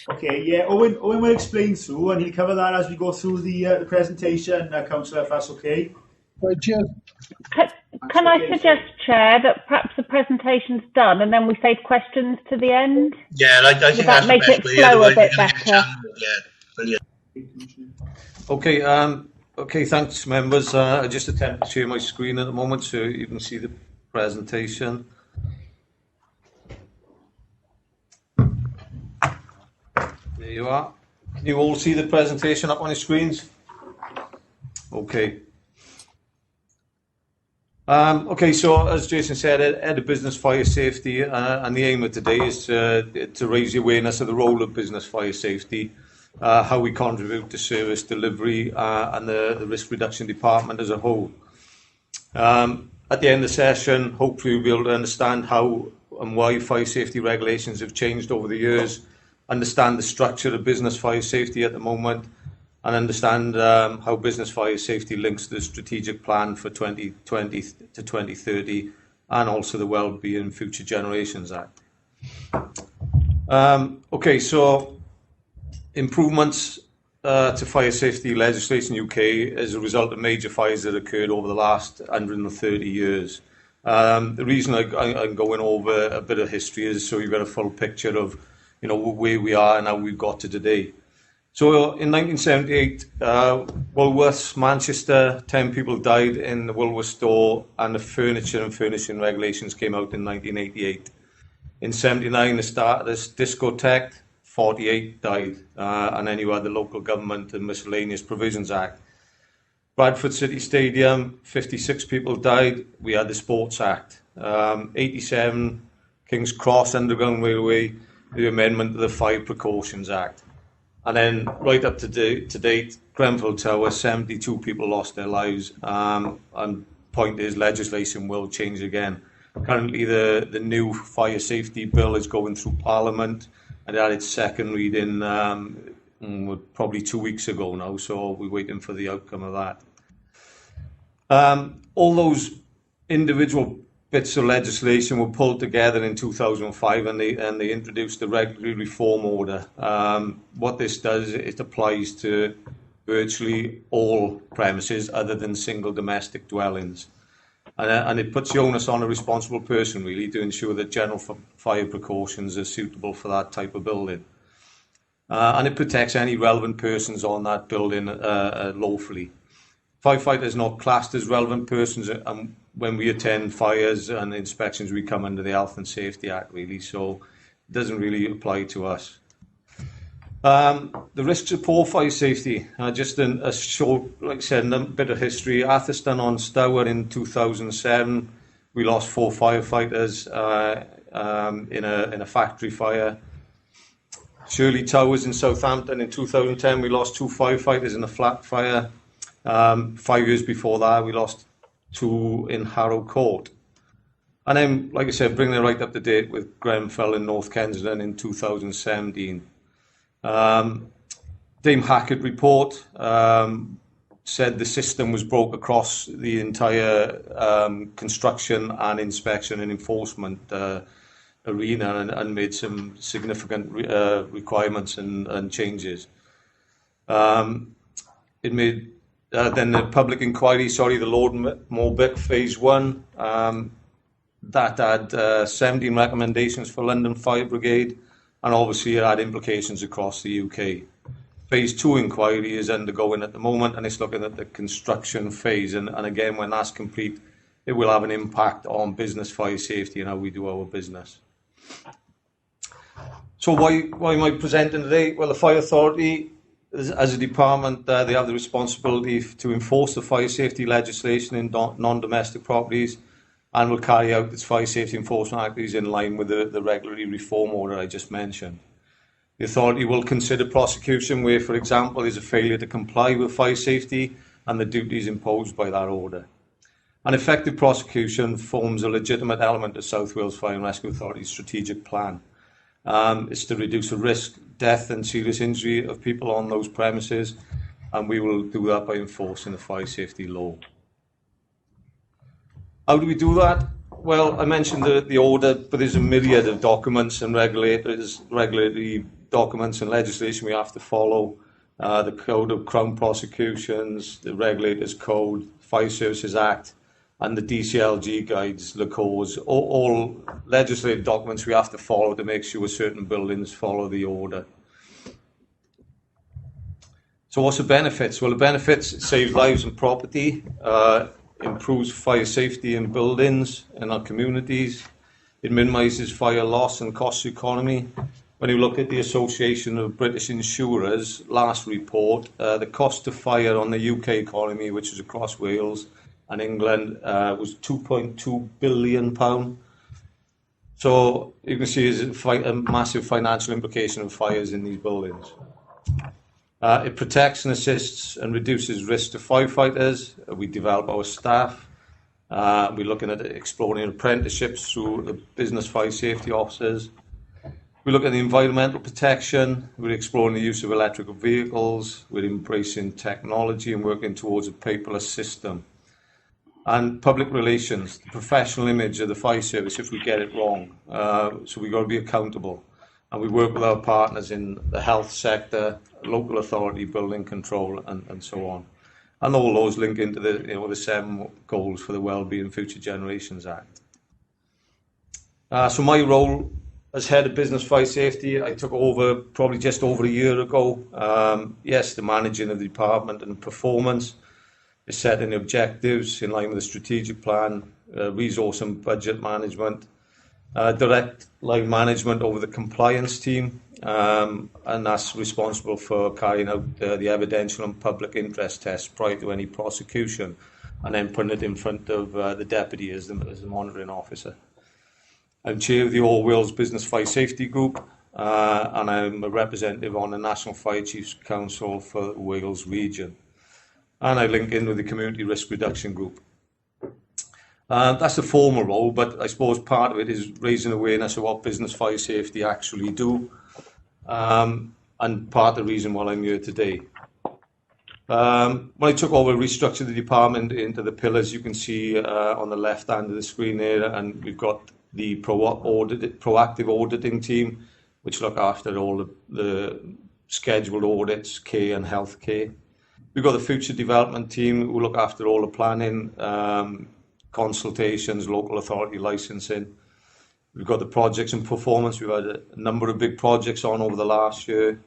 Okay, yeah, Owen will explain through, and he'll cover that as we go through the presentation, Councillor, if that's okay. Right, cheers. Can I suggest, Chair, that perhaps the presentation's done and then we save questions to the end? Yeah, I think Would that's that make the best it way. flow a Otherwise, bit you're gonna get better? Yeah, brilliant. Okay, thanks, members. I just attempt to share my screen at the moment so you can see the presentation. There you are. Can you all see the presentation up on your screens? Okay. Okay, so as Jason said, Head of Business Fire Safety, and the aim of today is to raise the awareness of the role of business fire safety, how we contribute to service delivery and the risk reduction department as a whole. At the end of the session, hopefully we'll be able to understand how and why fire safety regulations have changed over the years, understand the structure of business fire safety at the moment, and understand how business fire safety links to the strategic plan for 2020 to 2030 and also the Wellbeing Future Generations Act. Okay, so improvements to fire safety legislation in the UK as a result of major fires that occurred over the last 130 years. The reason I'm going over a bit of history is so you've got a full picture of where we are and how we've got to today. So in 1978, Woolworths, Manchester, 10 people died in the Woolworths store, and the furniture and furnishing regulations came out in 1988. In 79, the start of this discotheque, 48 died, and then you had the Local Government and Miscellaneous Provisions Act. Bradford City Stadium, 56 people died. We had the Sports Act. 87, King's Cross Underground Railway, the amendment to the Fire Precautions Act. And then right up to date, Grenfell Tower, 72 people lost their lives. And point is, legislation will change again. Currently, the new fire safety bill is going through Parliament, and it had its second reading probably 2 weeks ago now. So we're waiting for the outcome of that. All those individual bits of legislation were pulled together in 2005, and they introduced the Regulatory Reform Order. What this does, it applies to virtually all premises other than single domestic dwellings. And it puts the onus on a responsible person, really, to ensure that general fire precautions are suitable for that type of building. And it protects any relevant persons on that building lawfully. Firefighters are not classed as relevant persons, and when we attend fires and inspections, we come under the Health and Safety Act, really, so it doesn't really apply to us. The risks of poor fire safety, just a short, like I said, a bit of history. Atherstone on Stour in 2007, we lost 4 firefighters in a factory fire. Shirley Towers in Southampton in 2010, we lost 2 firefighters in a flat fire. 5 years before that, we lost 2 in Harrow Court. And then, like I said, bringing it right up to date with Grenfell in North Kensington in 2017. Dame Hackett report said the system was broke across the entire construction and inspection and enforcement arena and made some significant requirements and changes. It made then the public inquiry, the Lord Morbick Phase 1, that had 17 recommendations for London Fire Brigade, and obviously it had implications across the UK. Phase 2 inquiry is undergoing at the moment, and it's looking at the construction phase. And again, when that's complete, it will have an impact on business fire safety and how we do our business. So why am I presenting today? Well, the Fire Authority, as a department, they have the responsibility to enforce the fire safety legislation in non-domestic properties, and will carry out its fire safety enforcement activities in line with the regulatory reform order I just mentioned. The authority will consider prosecution where, for example, there is a failure to comply with fire safety and the duties imposed by that order. An effective prosecution forms a legitimate element of South Wales Fire and Rescue Authority's strategic plan. It's to reduce the risk, death and serious injury of people on those premises, and we will do that by enforcing the fire safety law. How do we do that? Well, I mentioned the order, but there's a myriad of documents and regulatory documents and legislation we have to follow. The Code of Crown Prosecutions, the Regulators Code, Fire Services Act, and the DCLG guides, the cause, all legislative documents we have to follow to make sure certain buildings follow the order. So what's the benefits? Well, the benefits, it saves lives and property, improves fire safety in buildings and our communities. It minimises fire loss and costs the economy. When you look at the Association of British Insurers' last report, the cost of fire on the UK economy, which is across Wales and England, was £2.2 billion. So you can see there's a massive financial implication of fires in these buildings. It protects and assists and reduces risk to firefighters. We develop our staff. We're looking at exploring apprenticeships through the business fire safety officers. We look at the environmental protection. We're exploring the use of electrical vehicles. We're embracing technology and working towards a paperless system. And public relations, the professional image of the fire service if we get it wrong. So we've got to be accountable. And we work with our partners in the health sector, local authority, building control, and so on. And all those link into the 7 goals for the Wellbeing Future Generations Act. So my role as head of business fire safety, I took over probably just over a year ago. Yes, the managing of the department and performance is setting objectives in line with the strategic plan, resource and budget management, direct line management over the compliance team, and that's responsible for carrying out the evidential and public interest tests prior to any prosecution, and then putting it in front of the deputy as the monitoring officer. I'm chair of the All Wales Business Fire Safety Group, and I'm a representative on the National Fire Chiefs Council for the Wales region. And I link in with the Community Risk Reduction Group. That's the formal role, but I suppose part of it is raising awareness of what business fire safety actually do, and part of the reason why I'm here today. When I took over, restructured the department into the pillars you can see on the left hand of the screen there, and we've got the proactive auditing team, which look after all the scheduled audits, care and health care. We've got the future development team who look after all the planning, consultations, local authority licensing. We've got the projects and performance. We've had a number of big projects on over the last year.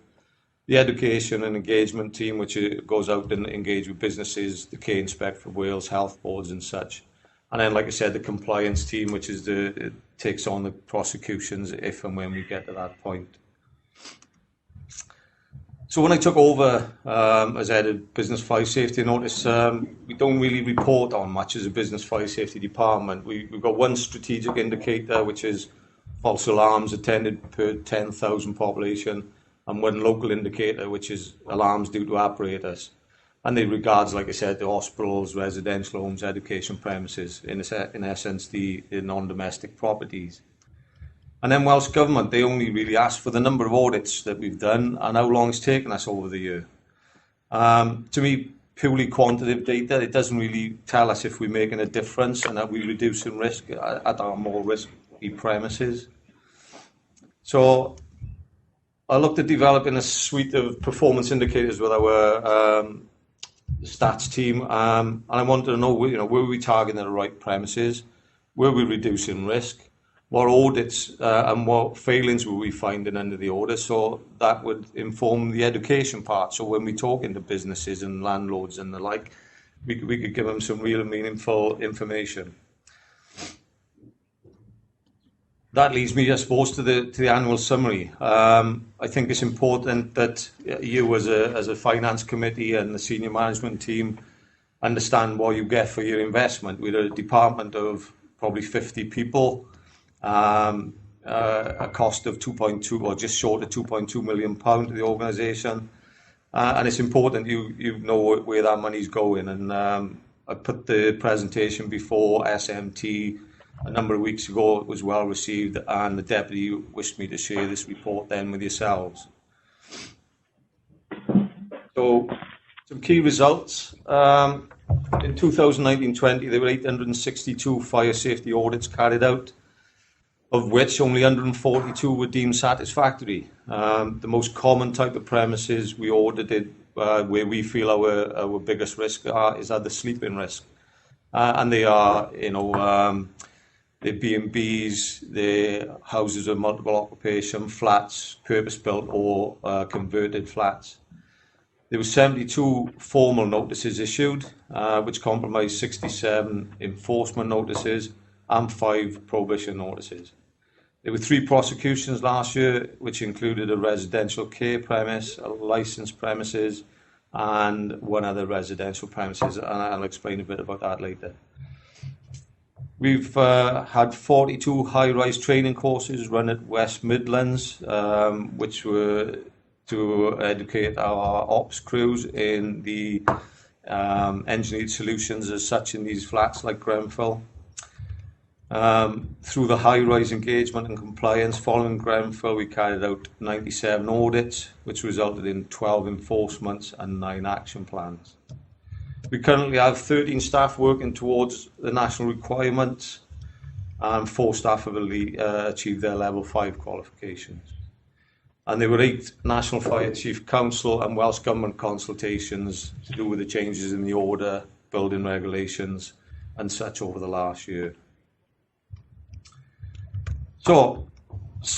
The education and engagement team, which goes out and engage with businesses, the Care Inspect for Wales, health boards and such. And then, like I said, the compliance team, which is it takes on the prosecutions if and when we get to that point. So when I took over as head of business fire safety, I noticed we don't really report on much as a business fire safety department. We've got one strategic indicator, which is false alarms attended per 10,000 population, and one local indicator, which is alarms due to apparatus. And it regards, like I said, the hospitals, residential homes, education premises, in essence, the non-domestic properties. And then Welsh Government, they only really ask for the number of audits that we've done and how long it's taken us over the year. To me, purely quantitative data, it doesn't really tell us if we're making a difference and that we're reducing risk at our more risky premises. So I looked at developing a suite of performance indicators with our stats team, and I wanted to know, were we targeting the right premises? Were we reducing risk? what audits and what failings were we finding under the audit, so that would inform the education part. So when we talk into businesses and landlords and the like, we could give them some real meaningful information. That leads me, I suppose, to the annual summary. I think it's important that you as a finance committee and the senior management team understand what you get for your investment. We're a department of probably 50 people, a cost of 2.2 or just short of £2.2 million to the organisation, and it's important you know where that money's going. And I put the presentation before SMT a number of weeks ago. It was well received, and the deputy wished me to share this report then with yourselves. So, some key results. In 2019-20, there were 862 fire safety audits carried out, of which only 142 were deemed satisfactory. The most common type of premises we audited, where we feel our biggest risk is at the sleeping risk, and they are, the B&Bs, the houses of multiple occupation, flats, purpose-built or converted flats. There were 72 formal notices issued, which comprised 67 enforcement notices and 5 prohibition notices. There were 3 prosecutions last year, which included a residential care premise, a licensed premises, and 1 other residential premises, and I'll explain a bit about that later. We've had 42 high-rise training courses run at West Midlands, which were to educate our ops crews in the engineered solutions as such in these flats like Grenfell. Through the high-rise engagement and compliance following Grenfell, we carried out 97 audits, which resulted in 12 enforcements and 9 action plans. We currently have 13 staff working towards the national requirements, and 4 staff have achieved their level 5 qualifications. And there were 8 National Fire Chief Council and Welsh Government consultations to do with the changes in the order, building regulations and such over the last year. So,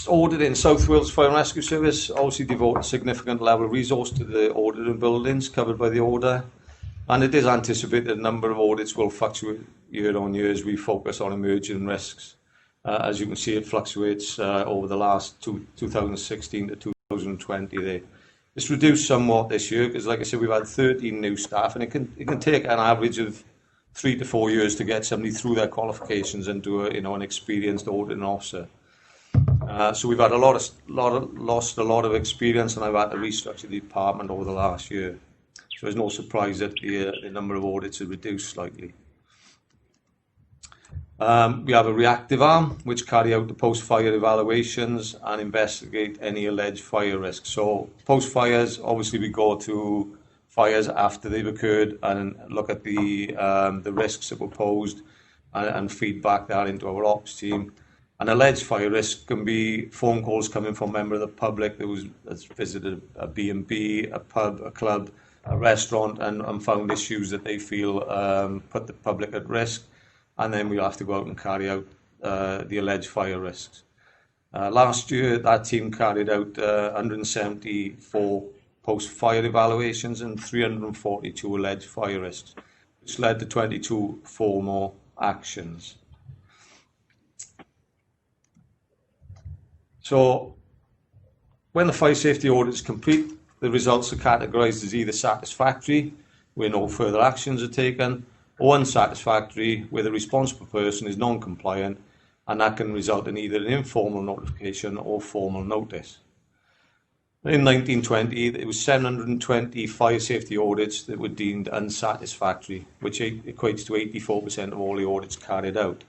auditing South Wales Fire and Rescue Service obviously devote a significant level of resource to the audited buildings covered by the order, and it is anticipated that a number of audits will fluctuate year on year as we focus on emerging risks. As you can see, it fluctuates over the last 2016 to 2020 there. It's reduced somewhat this year because, like I said, we've had 13 new staff, and it can take an average of 3 to 4 years to get somebody through their qualifications and to an experienced auditing officer. So we've had lost a lot of experience, and I've had to restructure the department over the last year. So there's no surprise that the number of audits have reduced slightly. We have a reactive arm which carry out the post-fire evaluations and investigate any alleged fire risks. So post-fires, obviously we go to fires after they've occurred and look at the risks that were posed and feedback that into our ops team. An alleged fire risk can be phone calls coming from a member of the public that's visited a B&B, a pub, a club, a restaurant, and found issues that they feel put the public at risk. And then we'll have to go out and carry out the alleged fire risks. Last year, that team carried out 174 post-fire evaluations and 342 alleged fire risks, which led to 22 formal actions. So, when the fire safety audit is complete, the results are categorised as either satisfactory, where no further actions are taken, or unsatisfactory, where the responsible person is non-compliant, and that can result in either an informal notification or formal notice. In 1920, there was 720 fire safety audits that were deemed unsatisfactory, which equates to 84% of all the audits carried out.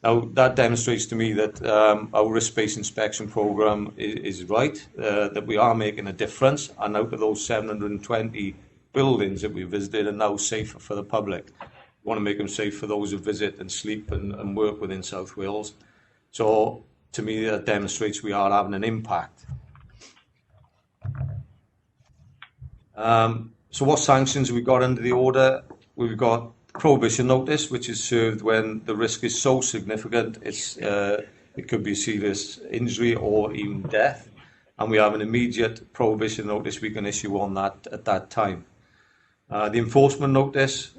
Now, that demonstrates to me that our risk-based inspection programme is right, that we are making a difference, and out of those 720 buildings that we visited are now safer for the public. We want to make them safe for those who visit and sleep and work within South Wales. So, to me, that demonstrates we are having an impact. So what sanctions have we got under the order? We've got prohibition notice, which is served when the risk is so significant it's It could be serious injury or even death. And we have an immediate prohibition notice we can issue on that at that time. The enforcement notice,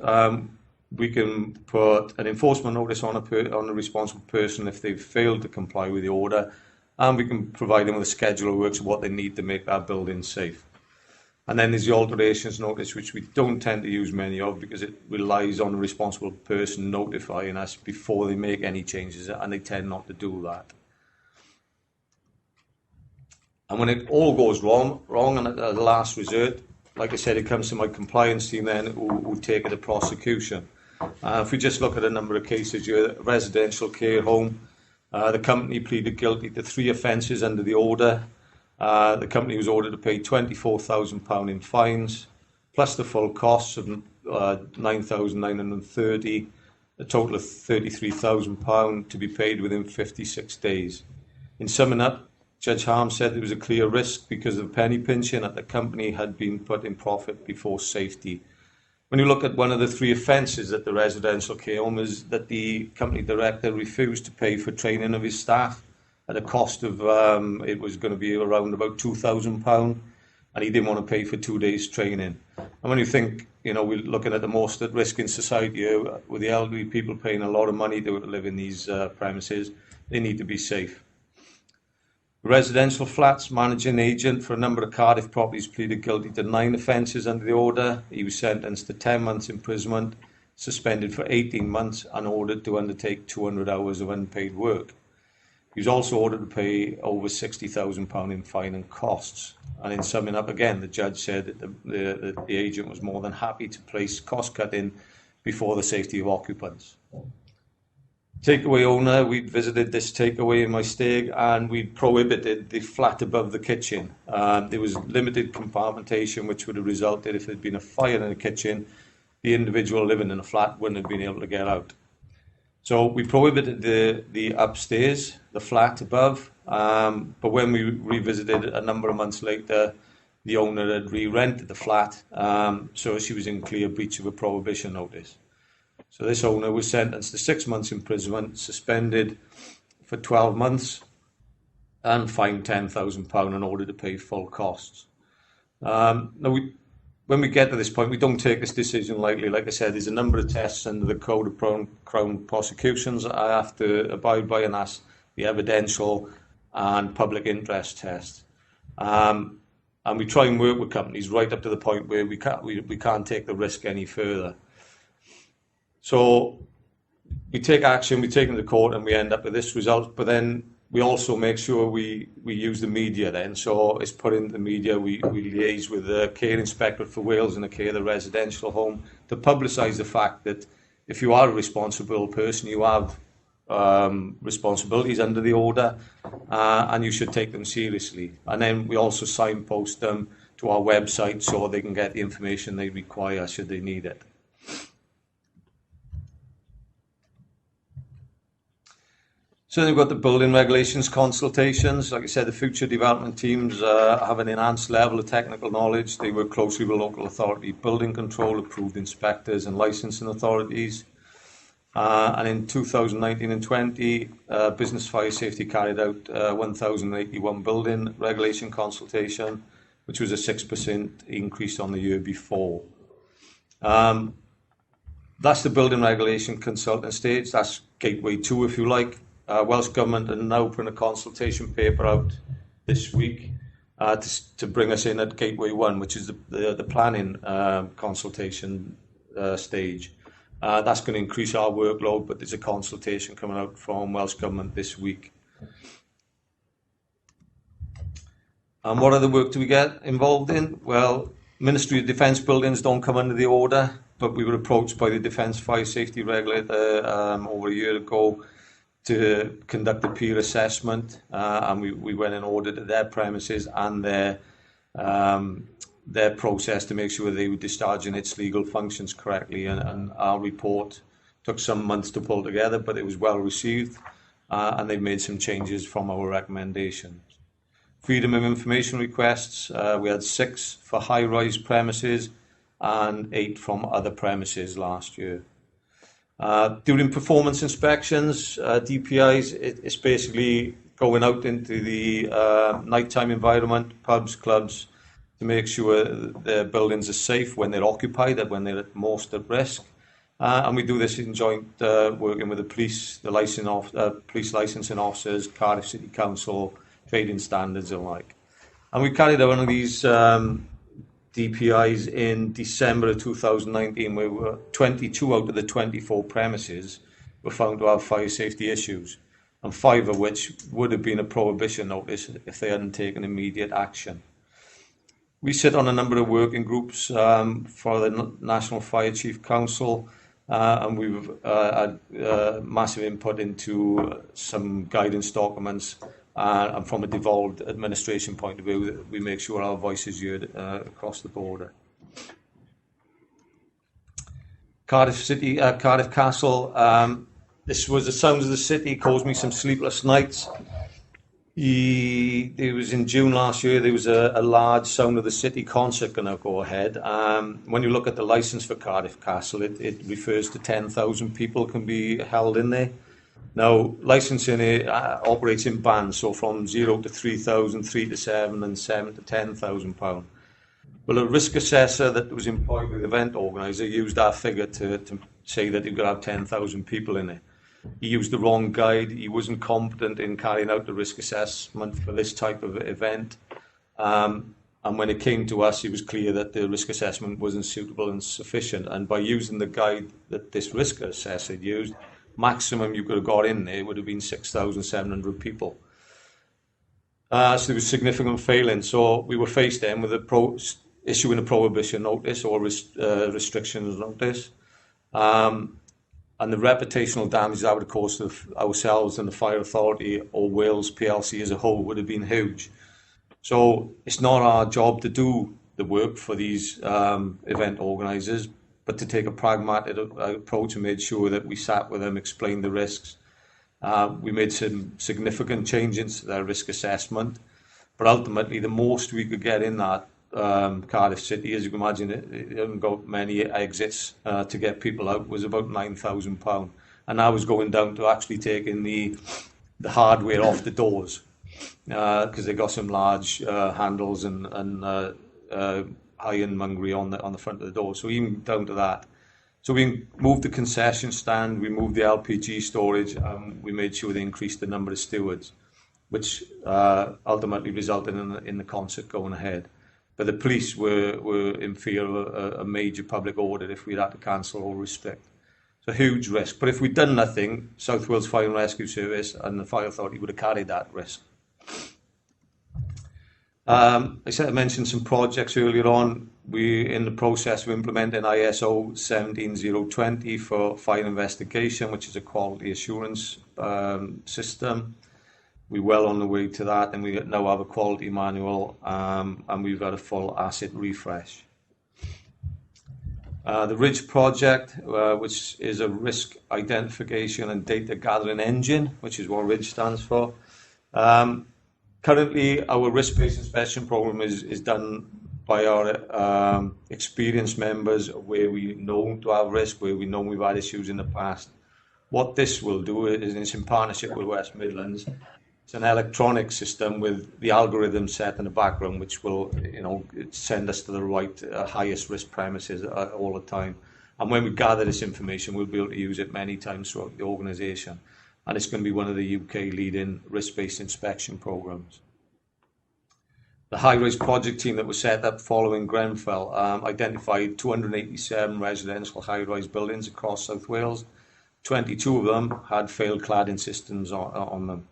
we can put an enforcement notice on a responsible person if they've failed to comply with the order, and we can provide them with a schedule of works of what they need to make that building safe. And then there's the alterations notice, which we don't tend to use many of because it relies on a responsible person notifying us before they make any changes, and they tend not to do that. And when it all goes wrong, and at the last resort, like I said, it comes to my compliance team then who take it to prosecution. If we just look at a number of cases here, a residential care home, the company pleaded guilty to 3 offences under the order. The company was ordered to pay £24,000 in fines, plus the full costs of £9,930, a total of £33,000 to be paid within 56 days. In summing up, Judge Harm said there was a clear risk because of penny pinching that the company had been put in profit before safety. When you look at one of the 3 offences at the residential care home is that the company director refused to pay for training of his staff at a cost of, it was going to be around about £2,000, and he didn't want to pay for 2 days training. And when you think, we're looking at the most at risk in society here, with the elderly people paying a lot of money to live in these premises, they need to be safe. Residential flats managing agent for a number of Cardiff properties pleaded guilty to 9 offences under the order. He was sentenced to 10 months imprisonment, suspended for 18 months and ordered to undertake 200 hours of unpaid work. He was also ordered to pay over £60,000 in fine and costs. And in summing up again, the judge said that the agent was more than happy to place cost cutting before the safety of occupants. Takeaway owner, we'd visited this takeaway in my stay and we prohibited the flat above the kitchen. There was limited compartmentation which would have resulted if there'd been a fire in the kitchen, the individual living in the flat wouldn't have been able to get out. So we prohibited the upstairs, the flat above, but when we revisited a number of months later, the owner had re-rented the flat, so she was in clear breach of a prohibition notice. So this owner was sentenced to 6 months imprisonment, suspended for 12 months and fined £10,000 in order to pay full costs. Now, when we get to this point, we don't take this decision lightly. Like I said, there's a number of tests under the Code of Crown Prosecutions I have to abide by, and that's the evidential and public interest test. And we try and work with companies right up to the point where we can't take the risk any further. So we take action, we take them to court and we end up with this result, but then we also make sure we use the media then. So it's put into the media, we liaise with the care inspector for Wales and the care of the residential home to publicise the fact that if you are a responsible person, you have responsibilities under the order and you should take them seriously. And then we also signpost them to our website so they can get the information they require should they need it. So then we've got the building regulations consultations. Like I said, the future development teams have an enhanced level of technical knowledge. They work closely with local authority, building control, approved inspectors and licensing authorities. And in 2019 and 20, Business Fire Safety carried out 1,081 building regulation consultation, which was a 6% increase on the year before. That's the building regulation consultant stage. That's Gateway 2, if you like. Welsh Government are now putting a consultation paper out this week to bring us in at Gateway 1, which is the planning consultation stage. That's going to increase our workload, but there's a consultation coming out from Welsh Government this week. And what other work do we get involved in? Well, Ministry of Defence buildings don't come under the order, but we were approached by the Defence Fire Safety Regulator over a year ago to conduct a peer assessment, and we went and audited their premises and their process to make sure they were discharging its legal functions correctly. And our report took some months to pull together, but it was well received, and they've made some changes from our recommendations. Freedom of information requests, we had 6 for high-rise premises and 8 from other premises last year. During performance inspections, DPIs, it's basically going out into the nighttime environment, pubs, clubs, to make sure their buildings are safe when they're occupied and when they're at most at risk. And we do this in joint working with the police, police licensing officers, Cardiff City Council, trading standards and like. And we carried out one of these DPIs in December of 2019, where 22 out of the 24 premises were found to have fire safety issues, and 5 of which would have been a prohibition notice if they hadn't taken immediate action. We sit on a number of working groups for the National Fire Chief Council, and we've had massive input into some guidance documents, and from a devolved administration point of view, we make sure our voice is heard across the border. Cardiff City, Cardiff Castle. This was the sounds of the city, caused me some sleepless nights. It was in June last year, there was a large Sound of the City concert going to go ahead. When you look at the licence for Cardiff Castle, it refers to 10,000 people can be held in there. Now, licensing operates in bands, so from 0 to 3,000, 3 to 7, and 7 to 10,000 pounds. Well, a risk assessor that was employed with the event organiser used that figure to say that you could have 10,000 people in it. He used the wrong guide. He wasn't competent in carrying out the risk assessment for this type of event. And when it came to us, it was clear that the risk assessment wasn't suitable and sufficient. And by using the guide that this risk assessor had used, maximum you could have got in there would have been 6,700 people. So there was significant failing. So we were faced then with issuing a prohibition notice or restrictions notice. And the reputational damage that would cause to ourselves and the Fire Authority or Wales PLC as a whole would have been huge. So it's not our job to do the work for these event organisers, but to take a pragmatic approach and made sure that we sat with them, explained the risks. We made some significant changes to their risk assessment, but ultimately the most we could get in that Cardiff City, as you can imagine, it hasn't got many exits to get people out, was about £9,000. And that was going down to actually taking the hardware off the doors, because they got some large handles and ironmongery on the front of the door. So even down to that. So we moved the concession stand, we moved the LPG storage, and we made sure they increased the number of stewards, which ultimately resulted in the concert going ahead. But the police were in fear of a major public audit if we'd had to cancel or restrict. It's a huge risk. But if we'd done nothing, South Wales Fire and Rescue Service and the Fire Authority would have carried that risk. I mentioned some projects earlier on. We're in the process of implementing ISO 17020 for fire investigation, which is a quality assurance system. We're well on the way to that, and we now have a quality manual, and we've got a full asset refresh. The RIDGE project, which is a risk identification and data gathering engine, which is what RIDGE stands for. Currently, our risk-based inspection program is done by our experienced members where we know to have risk, where we know we've had issues in the past. What this will do is, it's in partnership with West Midlands. It's an electronic system with the algorithm set in the background, which will, send us to the right, highest risk premises all the time. And when we gather this information, we'll be able to use it many times throughout the organisation. And it's going to be one of the UK leading risk-based inspection programs. The high-rise project team that was set up following Grenfell identified 287 residential high-rise buildings across South Wales. 22 of them had failed cladding systems on them.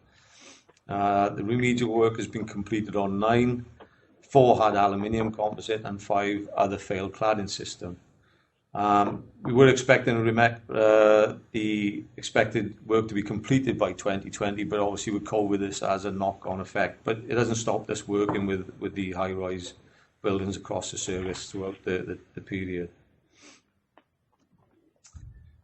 The remedial work has been completed on 9, 4 had aluminium composite and 5 other failed cladding system. We were expecting the expected work to be completed by 2020, but obviously with COVID this has a knock-on effect. But it doesn't stop us working with the high-rise buildings across the service throughout the period.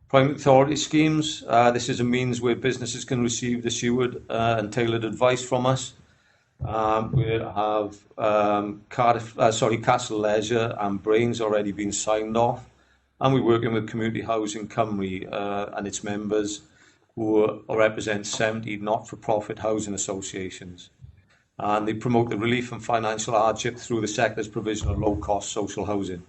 Private authority schemes. This is a means where businesses can receive assured and tailored advice from us. We have Castle Leisure and Brains already been signed off. and we're working with Community Housing Cymru and its members, who represent 70 not-for-profit housing associations. And they promote the relief from financial hardship through the sector's provision of low-cost social housing.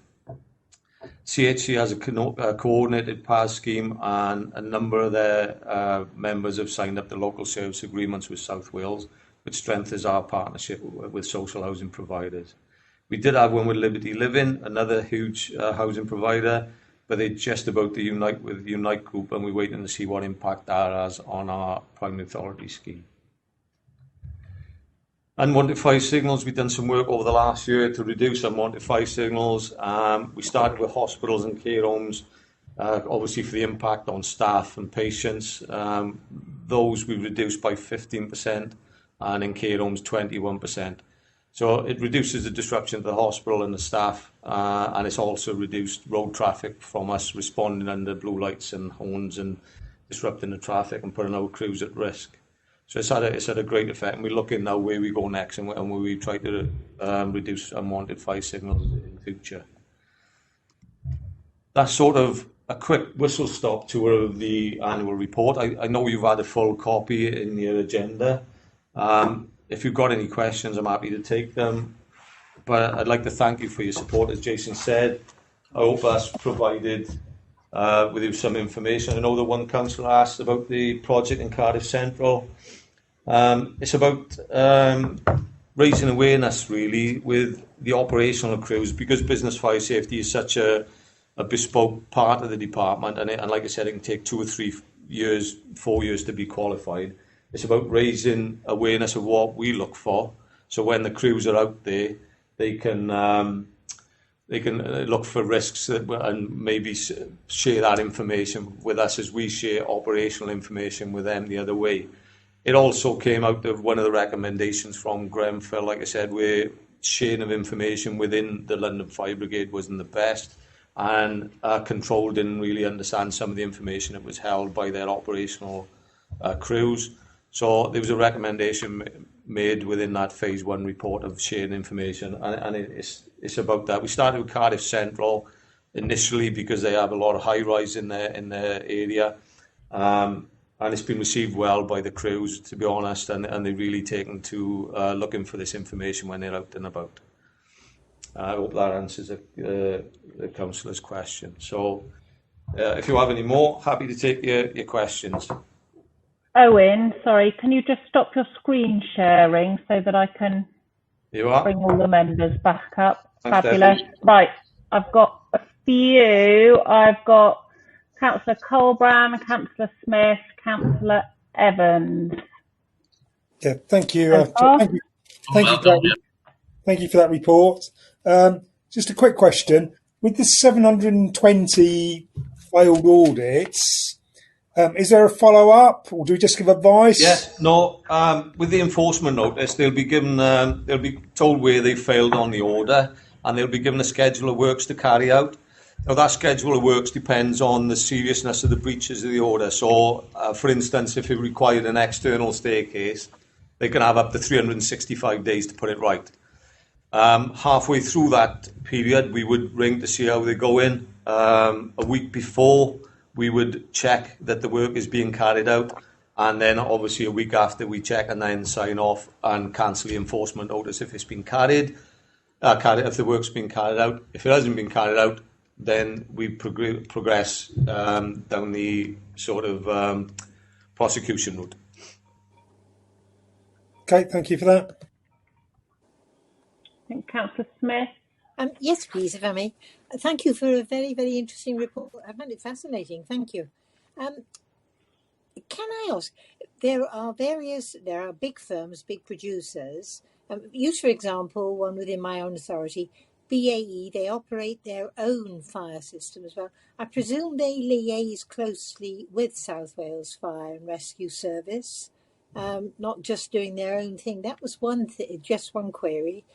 CHC has a coordinated PAS scheme, and a number of their members have signed up to local service agreements with South Wales, which strengthens our partnership with social housing providers. We did have one with Liberty Living, another huge housing provider, but they're just about to unite with Unite Group, and we're waiting to see what impact that has on our primary authority scheme. Unwanted fire signals, we've done some work over the last year to reduce unwanted fire signals. We started with hospitals and care homes, obviously for the impact on staff and patients. Those we reduced by 15%, and in care homes 21%. So it reduces the disruption to the hospital and the staff, and it's also reduced road traffic from us responding under blue lights and horns and disrupting the traffic and putting our crews at risk. So it's had a great effect, and we're looking now where we go next and where we try to reduce unwanted fire signals in the future. That's sort of a quick whistle-stop tour of the annual report. I know you've had a full copy in your agenda. If you've got any questions, I'm happy to take them. But I'd like to thank you for your support, as Jason said. I hope that's provided with you some information. I know that one councillor asked about the project in Cardiff Central. It's about raising awareness, really, with the operational crews, because business fire safety is such a bespoke part of the department, and like I said, it can take 2 or 3 years, 4 years to be qualified. It's about raising awareness of what we look for, so when the crews are out there, they can look for risks and maybe share that information with us as we share operational information with them the other way. It also came out of one of the recommendations from Grenfell, like I said, where sharing of information within the London Fire Brigade wasn't the best, and Control didn't really understand some of the information that was held by their operational crews. So there was a recommendation made within that Phase 1 report of sharing information, and it's about that. We started with Cardiff Central initially because they have a lot of high-rise in their area, and it's been received well by the crews, to be honest, and they're really taken to looking for this information when they're out and about. I hope that answers the councillor's question. So if you have any more, happy to take your questions. Owen, sorry, can you just stop your screen sharing so that I can bring all the members back up? Thanks, Fabulous. Debbie. Right, I've got a few. I've got Councillor Colbrand, Councillor Smith, Councillor Evans. Yeah, thank you. Oh. Thank you for that report. Just a quick question. With the 720 failed audits, is there a follow-up, or do we just give advice? Yes, no. With the enforcement notice, they'll be given, they'll be told where they failed on the order, and they'll be given a schedule of works to carry out. Now, that schedule of works depends on the seriousness of the breaches of the order. So, for instance, if it required an external staircase, they can have up to 365 days to put it right. Halfway through that period, we would ring to see how they're going. A week before, we would check that the work is being carried out, and then obviously a week after we check and then sign off and cancel the enforcement notice if it's been carried, if the work's been carried out. If it hasn't been carried out, then we progress down the sort of prosecution route. Okay, thank you for that. I think Councillor Smith. Yes, please, if I may. Thank you for a very, very interesting report. I found it fascinating. Thank you. Can I ask, there are big firms, big producers. Use, for example, one within my own authority, BAE. They operate their own fire system as well. I presume they liaise closely with South Wales Fire and Rescue Service, not just doing their own thing. That was just one query.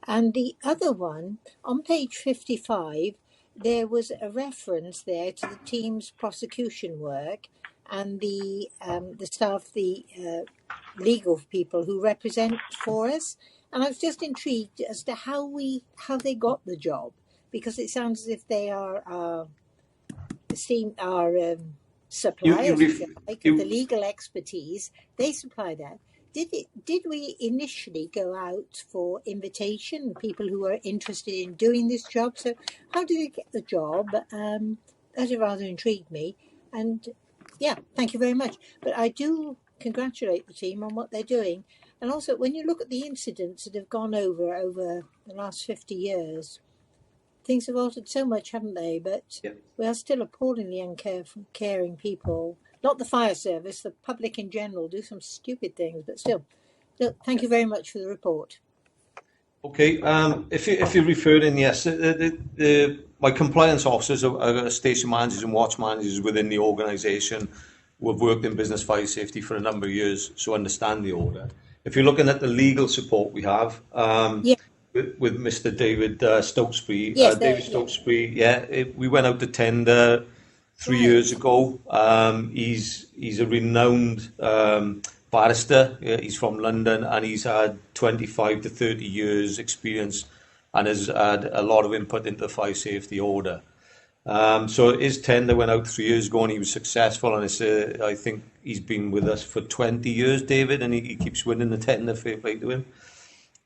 And the other one, on page 55, there was a reference there to the team's prosecution work and the staff, the legal people who represent for us. And I was just intrigued as to how they got the job, because it sounds as if they are suppliers, if you like, the legal expertise, they supply that. Did we initially go out for invitation, people who were interested in doing this job? So how did they get the job? That rather intrigued me. And yeah, thank you very much. But I do congratulate the team on what they're doing. And also, when you look at the incidents that have gone over the last 50 years, things have altered so much, haven't they? But we are still appallingly uncaring people. Not the fire service, the public in general do some stupid things, but still. Thank you very much for the report. Okay, if you're referring, yes, my compliance officers are station managers and watch managers within the organisation who have worked in business fire safety for a number of years, so understand the order. If you're looking at the legal support we have, with Mr. David Stokesbury, David Stokesbury, we went out to tender 3 years ago. He's a renowned barrister. He's from London, and he's had 25 to 30 years experience and has had a lot of input into the fire safety order. So his tender went out 3 years ago, and he was successful, and I think he's been with us for 20 years, David, and he keeps winning the tender. Fair play to him.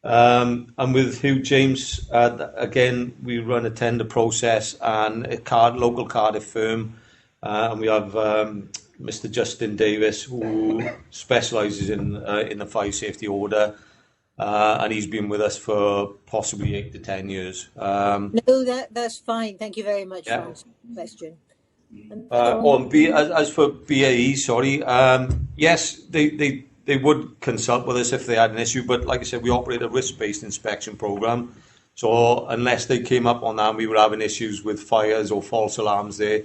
And with Hugh James, again, we run a tender process and a local Cardiff firm, and we have Mr. Justin Davis, who specialises in the fire safety order, and he's been with us for possibly 8 to 10 years. No, that's fine. Thank you very much for answering the question. As for BAE, sorry, yes, they would consult with us if they had an issue, but like I said, we operate a risk-based inspection programme. So unless they came up on that, we were having issues with fires or false alarms there.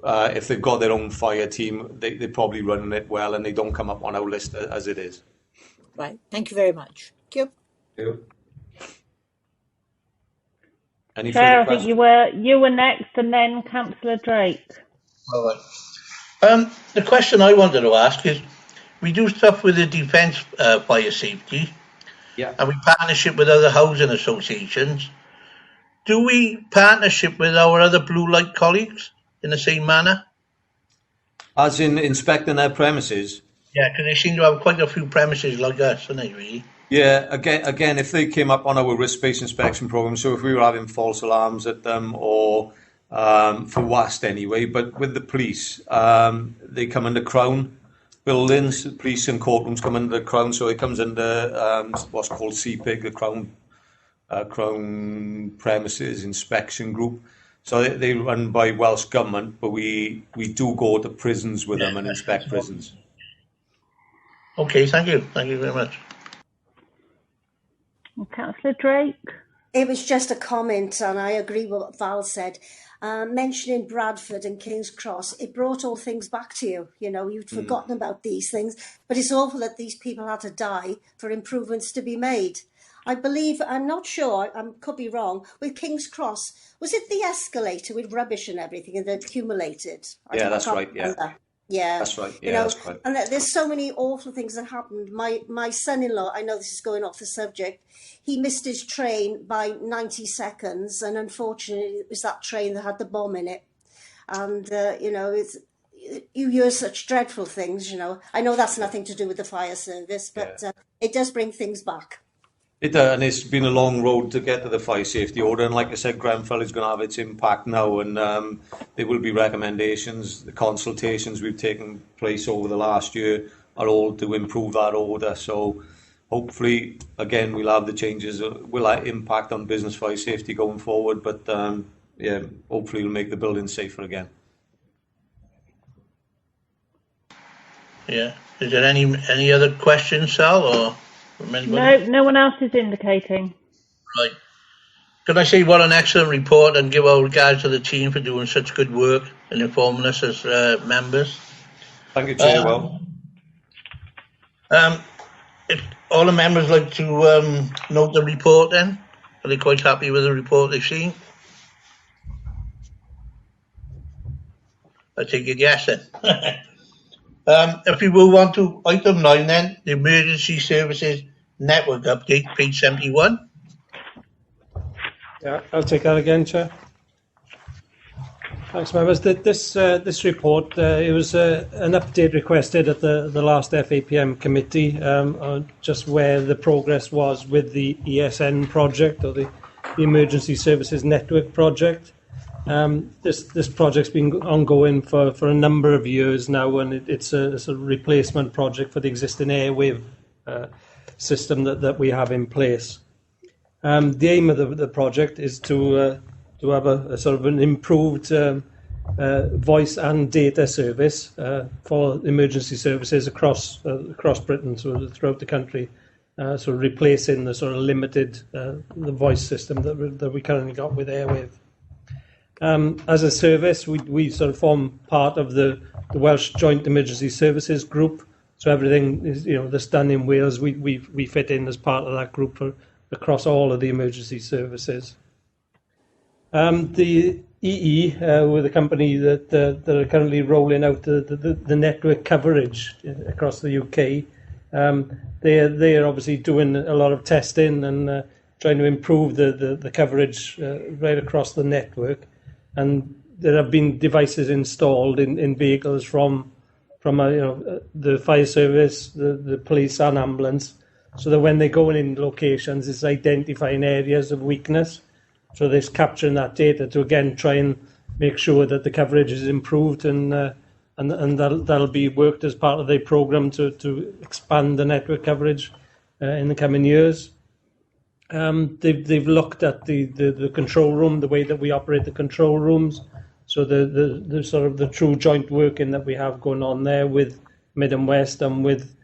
If they've got their own fire team, they're probably running it well, and they don't come up on our list as it is. Right. Thank you very much. Thank you. Any Chair, I further think you were next, and then Councillor Drake. All right. The question I wanted to ask is, we do stuff with the defence fire safety, and we partnership with other housing associations. Do we partnership with our other blue light colleagues in the same manner? As in inspecting their premises? Yeah, because they seem to have quite a few premises like us, don't they, really? Yeah, again, if they came up on our risk-based inspection programme, so if we were having false alarms at them, or for WAST anyway, but with the police, they come under Crown buildings, police and courtrooms come under the Crown, so it comes under what's called CPIG, the Crown Premises Inspection Group. So they run by Welsh Government, but we do go to prisons with them and inspect prisons. Okay, thank you. Thank you very much. Councillor Drake? It was just a comment, and I agree with what Val said. Mentioning Bradford and King's Cross, it brought all things back to you. You know, you'd forgotten about these things, but it's awful that these people had to die for improvements to be made. I believe, I'm not sure, I could be wrong, with King's Cross, was it the escalator with rubbish and everything and it accumulated? Yeah, that's right, yeah. Yeah, that's right. Yeah, you know, that's right. And there's so many awful things that happened. My son-in-law, I know this is going off the subject, he missed his train by 90 seconds, and unfortunately it was that train that had the bomb in it. And you know, you hear such dreadful things. You know, I know that's nothing to do with the fire service, but it does bring things back. It does, and it's been a long road to get to the fire safety order. And like I said, Grenfell is going to have its impact now, and there will be recommendations. The consultations we've taken place over the last year are all to improve that order. So hopefully, again, we'll have the changes. Will that impact on business fire safety going forward? But yeah, hopefully, it'll make the building safer again. Yeah. Is there any other questions, Sal, or? No one else is indicating. Right. Can I say what an excellent report, and give our regards to the team for doing such good work and informing us as members. Thank you, Chair. If all the members like to note the report, then are they quite happy with the report they've seen? I take it yes then. If we move on to item 9 then, the Emergency Services Network Update, page 71. Yeah, I'll take that again, Chair. Thanks, members. This report, it was an update requested at the last FAPM committee on just where the progress was with the ESN project, or the Emergency Services Network project. This project's been ongoing for a number of years now, and it's a replacement project for the existing airwave system that we have in place. The aim of the project is to have a sort of an improved voice and data service for emergency services across Britain, so throughout the country, sort of replacing the sort of limited the voice system that we currently got with airwave. As a service, we sort of form part of the Welsh Joint Emergency Services group. So everything is, that's done in Wales, we fit in as part of that group across all of the emergency services. The EE were the company that are currently rolling out the network coverage across the UK. They're obviously doing a lot of testing and trying to improve the coverage right across the network. And there have been devices installed in vehicles from the fire service, the police and ambulance, so that when they're going in locations, it's identifying areas of weakness. So they're capturing that data to again try and make sure that the coverage is improved, and that'll be worked as part of their program to expand the network coverage in the coming years. They've looked at the control room, the way that we operate the control rooms. So the sort of the true joint working that we have going on there with Mid and West and with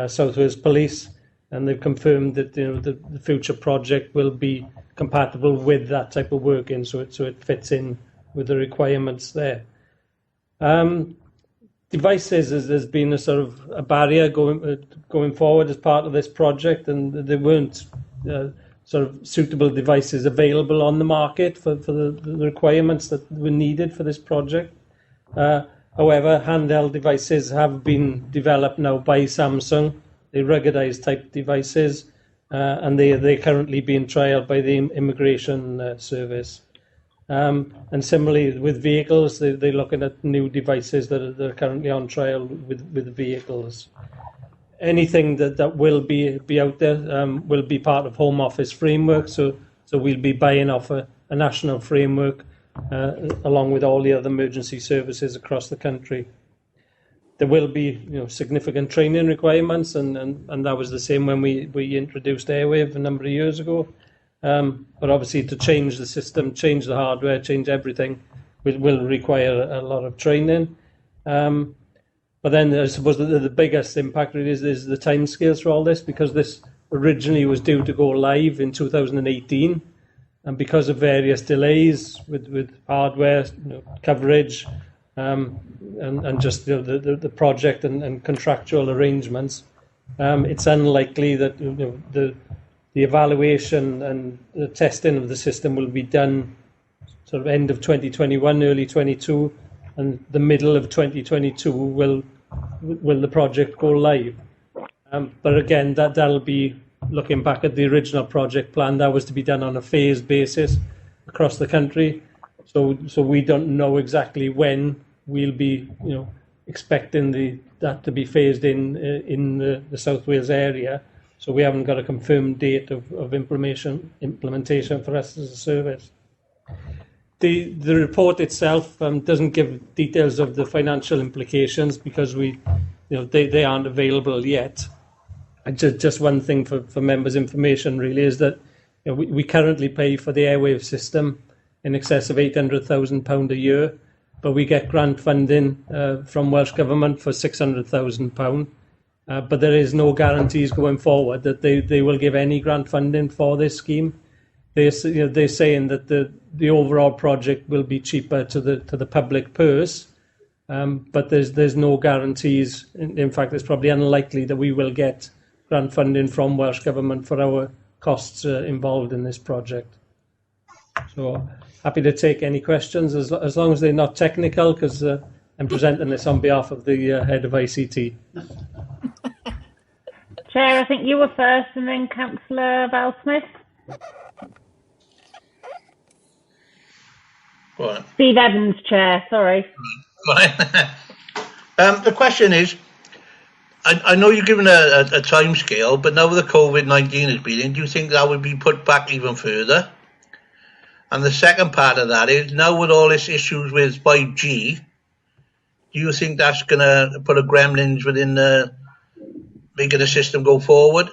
South Wales Police, and they've confirmed that the future project will be compatible with that type of working, so it fits in with the requirements there. Devices has been a sort of a barrier going forward as part of this project, and there weren't sort of suitable devices available on the market for the requirements that were needed for this project. However, handheld devices have been developed now by Samsung. They're ruggedized type devices, and they're currently being trialled by the Immigration Service. And similarly with vehicles, they're looking at new devices that are currently on trial with vehicles. Anything that will be out there will be part of Home Office framework, so we'll be buying off a national framework along with all the other emergency services across the country. There will be significant training requirements, and that was the same when we introduced Airwave a number of years ago. But obviously to change the system, change the hardware, change everything will require a lot of training. But then I suppose the biggest impact really is the timescales for all this, because this originally was due to go live in 2018, and because of various delays with hardware coverage and just the project and contractual arrangements, it's unlikely that the evaluation and the testing of the system will be done sort of end of 2021, early 22, and the middle of 2022 will the project go live. But again, that'll be looking back at the original project plan. That was to be done on a phased basis across the country. So we don't know exactly when we'll be expecting that to be phased in the South Wales area. So we haven't got a confirmed date of implementation for us as a service. The report itself doesn't give details of the financial implications, because they aren't available yet. And just one thing for members' information really is that we currently pay for the airwave system in excess of £800,000 a year, but we get grant funding from Welsh Government for £600,000. But there is no guarantees going forward that they will give any grant funding for this scheme. They're saying that the overall project will be cheaper to the public purse, but there's no guarantees. In fact, it's probably unlikely that we will get grant funding from Welsh Government for our costs involved in this project. So happy to take any questions as long as they're not technical, because I'm presenting this on behalf of the head of ICT. Chair, I think you were first, and then Councillor Val Smith. Right. Steve Evans, Chair, sorry. Right. The question is, I know you're given a time scale, but now the COVID-19 has been in, do you think that would be put back even further? And the second part of that is, now with all this issues with 5G, do you think that's going to put a gremlins within making the system go forward?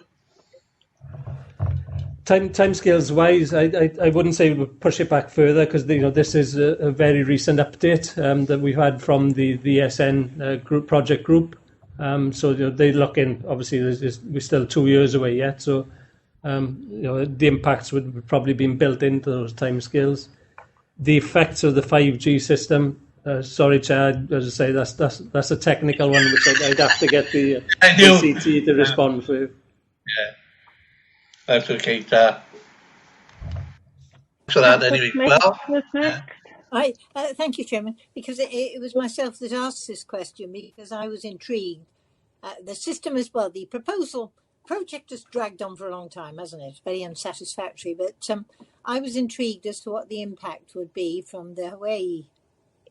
Timescales wise, I wouldn't say we'll push it back further, because this is a very recent update that we've had from the VSN project group. So they look in. Obviously, we're still 2 years away yet. So the impacts would probably been built into those timescales. The effects of the 5G system. Sorry, Chair, as I say, that's a technical one which I'd have to get the CT to respond for. Yeah. That's okay, Thanks for that, anyway. Well, thank you, Chairman, because it was myself that asked this question because I was intrigued. The system as well, the project has dragged on for a long time, hasn't it? Very unsatisfactory, but I was intrigued as to what the impact would be from the Huawei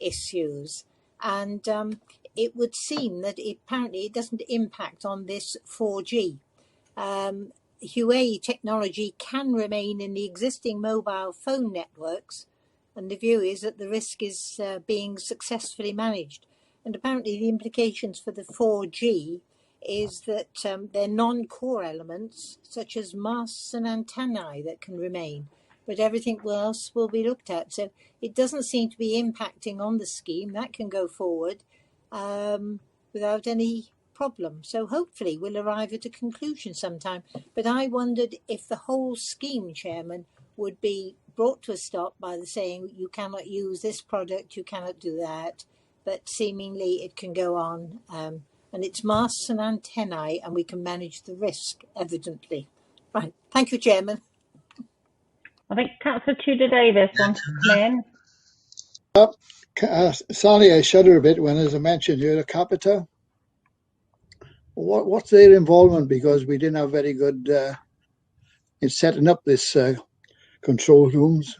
issues. And it would seem that apparently it doesn't impact on this 4G. Huawei technology can remain in the existing mobile phone networks, and the view is that the risk is being successfully managed. And apparently the implications for the 4G is that they're non-core elements, such as masts and antennae, that can remain, but everything else will be looked at. So it doesn't seem to be impacting on the scheme. That can go forward without any problem. So hopefully we'll arrive at a conclusion sometime. But I wondered if the whole scheme, Chairman, would be brought to a stop by the saying you cannot use this product, you cannot do that, but seemingly it can go on. And it's masts and antennae, and we can manage the risk, evidently. Right. Thank you, Chairman. I think Councillor Tudor Davis wants to come in. Sally, I shudder a bit when, as I mentioned, you're a capita. What's their involvement? Because we didn't have very good in setting up this control rooms.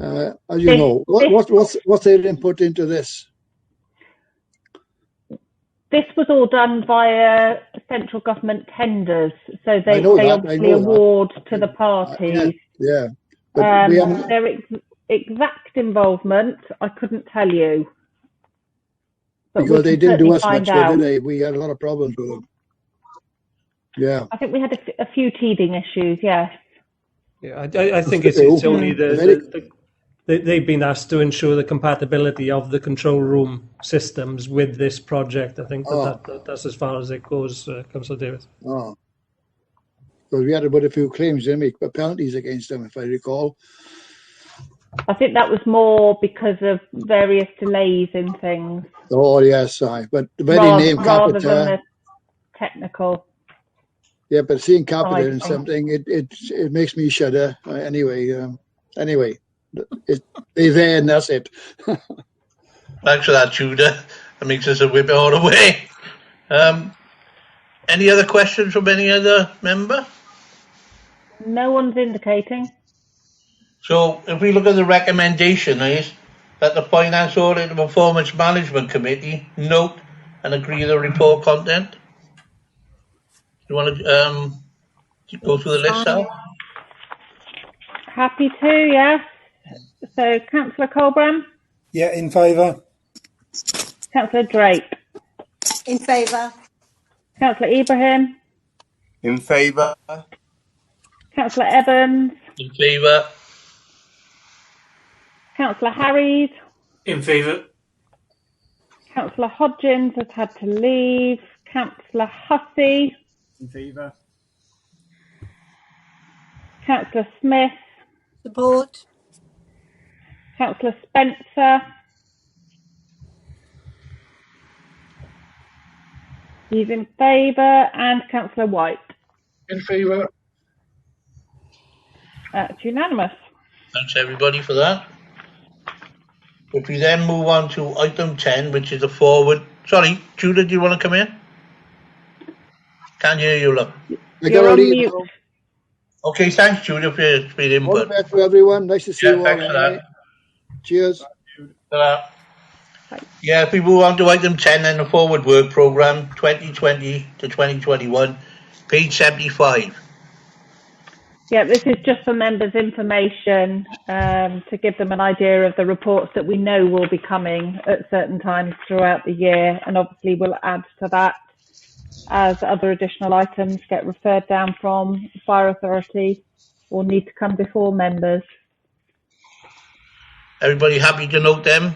As you know, what's their input into this? This was all done via central government tenders, so they obviously award to the parties. Yeah. But their exact involvement, I couldn't tell you. Because they didn't do us much good, did they? We had a lot of problems with them. Yeah. I think we had a few teething issues, yes. Yeah, I think it's only they've been asked to ensure the compatibility of the control room systems with this project. I think that's as far as it goes, Councillor Davis. Oh. Because we had about a few claims, didn't we? Penalties against them, if I recall. I think that was more because of various delays in things. Oh, yes, but the very name rather than the technical. Yeah, but seeing Capita in something, it makes me shudder. Anyway, they're there and that's it. Thanks for that, Tudor. That makes us a whip all the way. Any other questions from any other member? No one's indicating. So if we look at the recommendation is that the Finance Audit and Performance Management Committee note and agree the report content. You want to go through the list, Sal? Happy to, yes. So Councillor Colbrand? Yeah, in favour. Councillor Drake? In favour. Councillor Ibrahim? In favour. Councillor Evans? In favour. Councillor Harries? In favour. Councillor Hodgins has had to leave. Councillor Hussey? In favour. Councillor Smith? Support. Councillor Spencer? He's in favour. And Councillor White? In favour. That's unanimous. Thanks everybody for that. If we then move on to item 10, which is a forward. Sorry, Judah, do you want to come in? Can't hear you, look. You're on mute. Okay, thanks, Judah, for your input. All the best for everyone. Nice to see you all. Thanks for that. Cheers. Yeah, if we move on to item 10 then, the forward work programme 2020 to 2021, page 75. Yeah, this is just for members' information to give them an idea of the reports that we know will be coming at certain times throughout the year, and obviously we'll add to that as other additional items get referred down from the Fire Authority or need to come before members. Everybody happy to note them?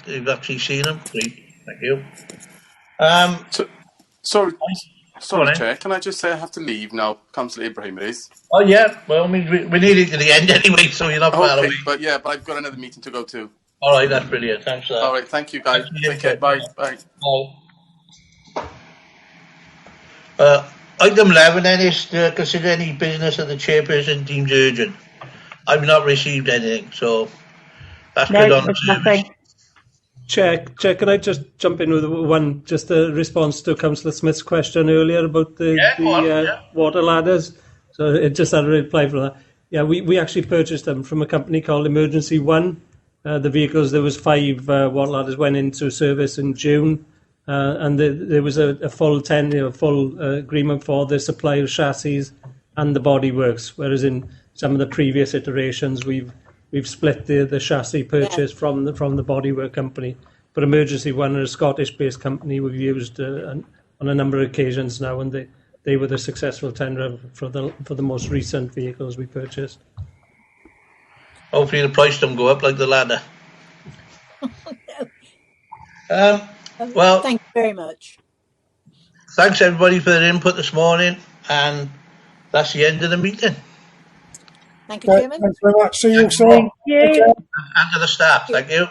You've actually seen them? Great, thank you. Sorry, Chair, can I just say I have to leave now? Councillor Ibrahim it is. Oh yeah, well I mean we're nearly to the end anyway, so you're not far away. But I've got another meeting to go to. All right, that's brilliant. Thanks for that. All right, thank you guys. Take care. Bye. Item 11 then is to consider any business that the chairperson deems urgent. I've not received anything, so that's good on the service. Chair, can I just jump in with one, just a response to Councillor Smith's question earlier about the water ladders? So it just had a reply from that. Yeah, we actually purchased them from a company called Emergency One. The vehicles, there was 5 water ladders went into service in June, and there was a full agreement for the supply of chassis and the bodyworks, whereas in some of the previous iterations we've split the chassis purchase from the bodywork company. But Emergency One are a Scottish-based company we've used on a number of occasions now, and they were the successful tender for the most recent vehicles we purchased. Hopefully the price don't go up like the ladder. Well, thank you very much. Thanks everybody for their input this morning, and that's the end of the meeting. Thank you, Chairman. Thanks very much. See you soon. And to the staff, thank you.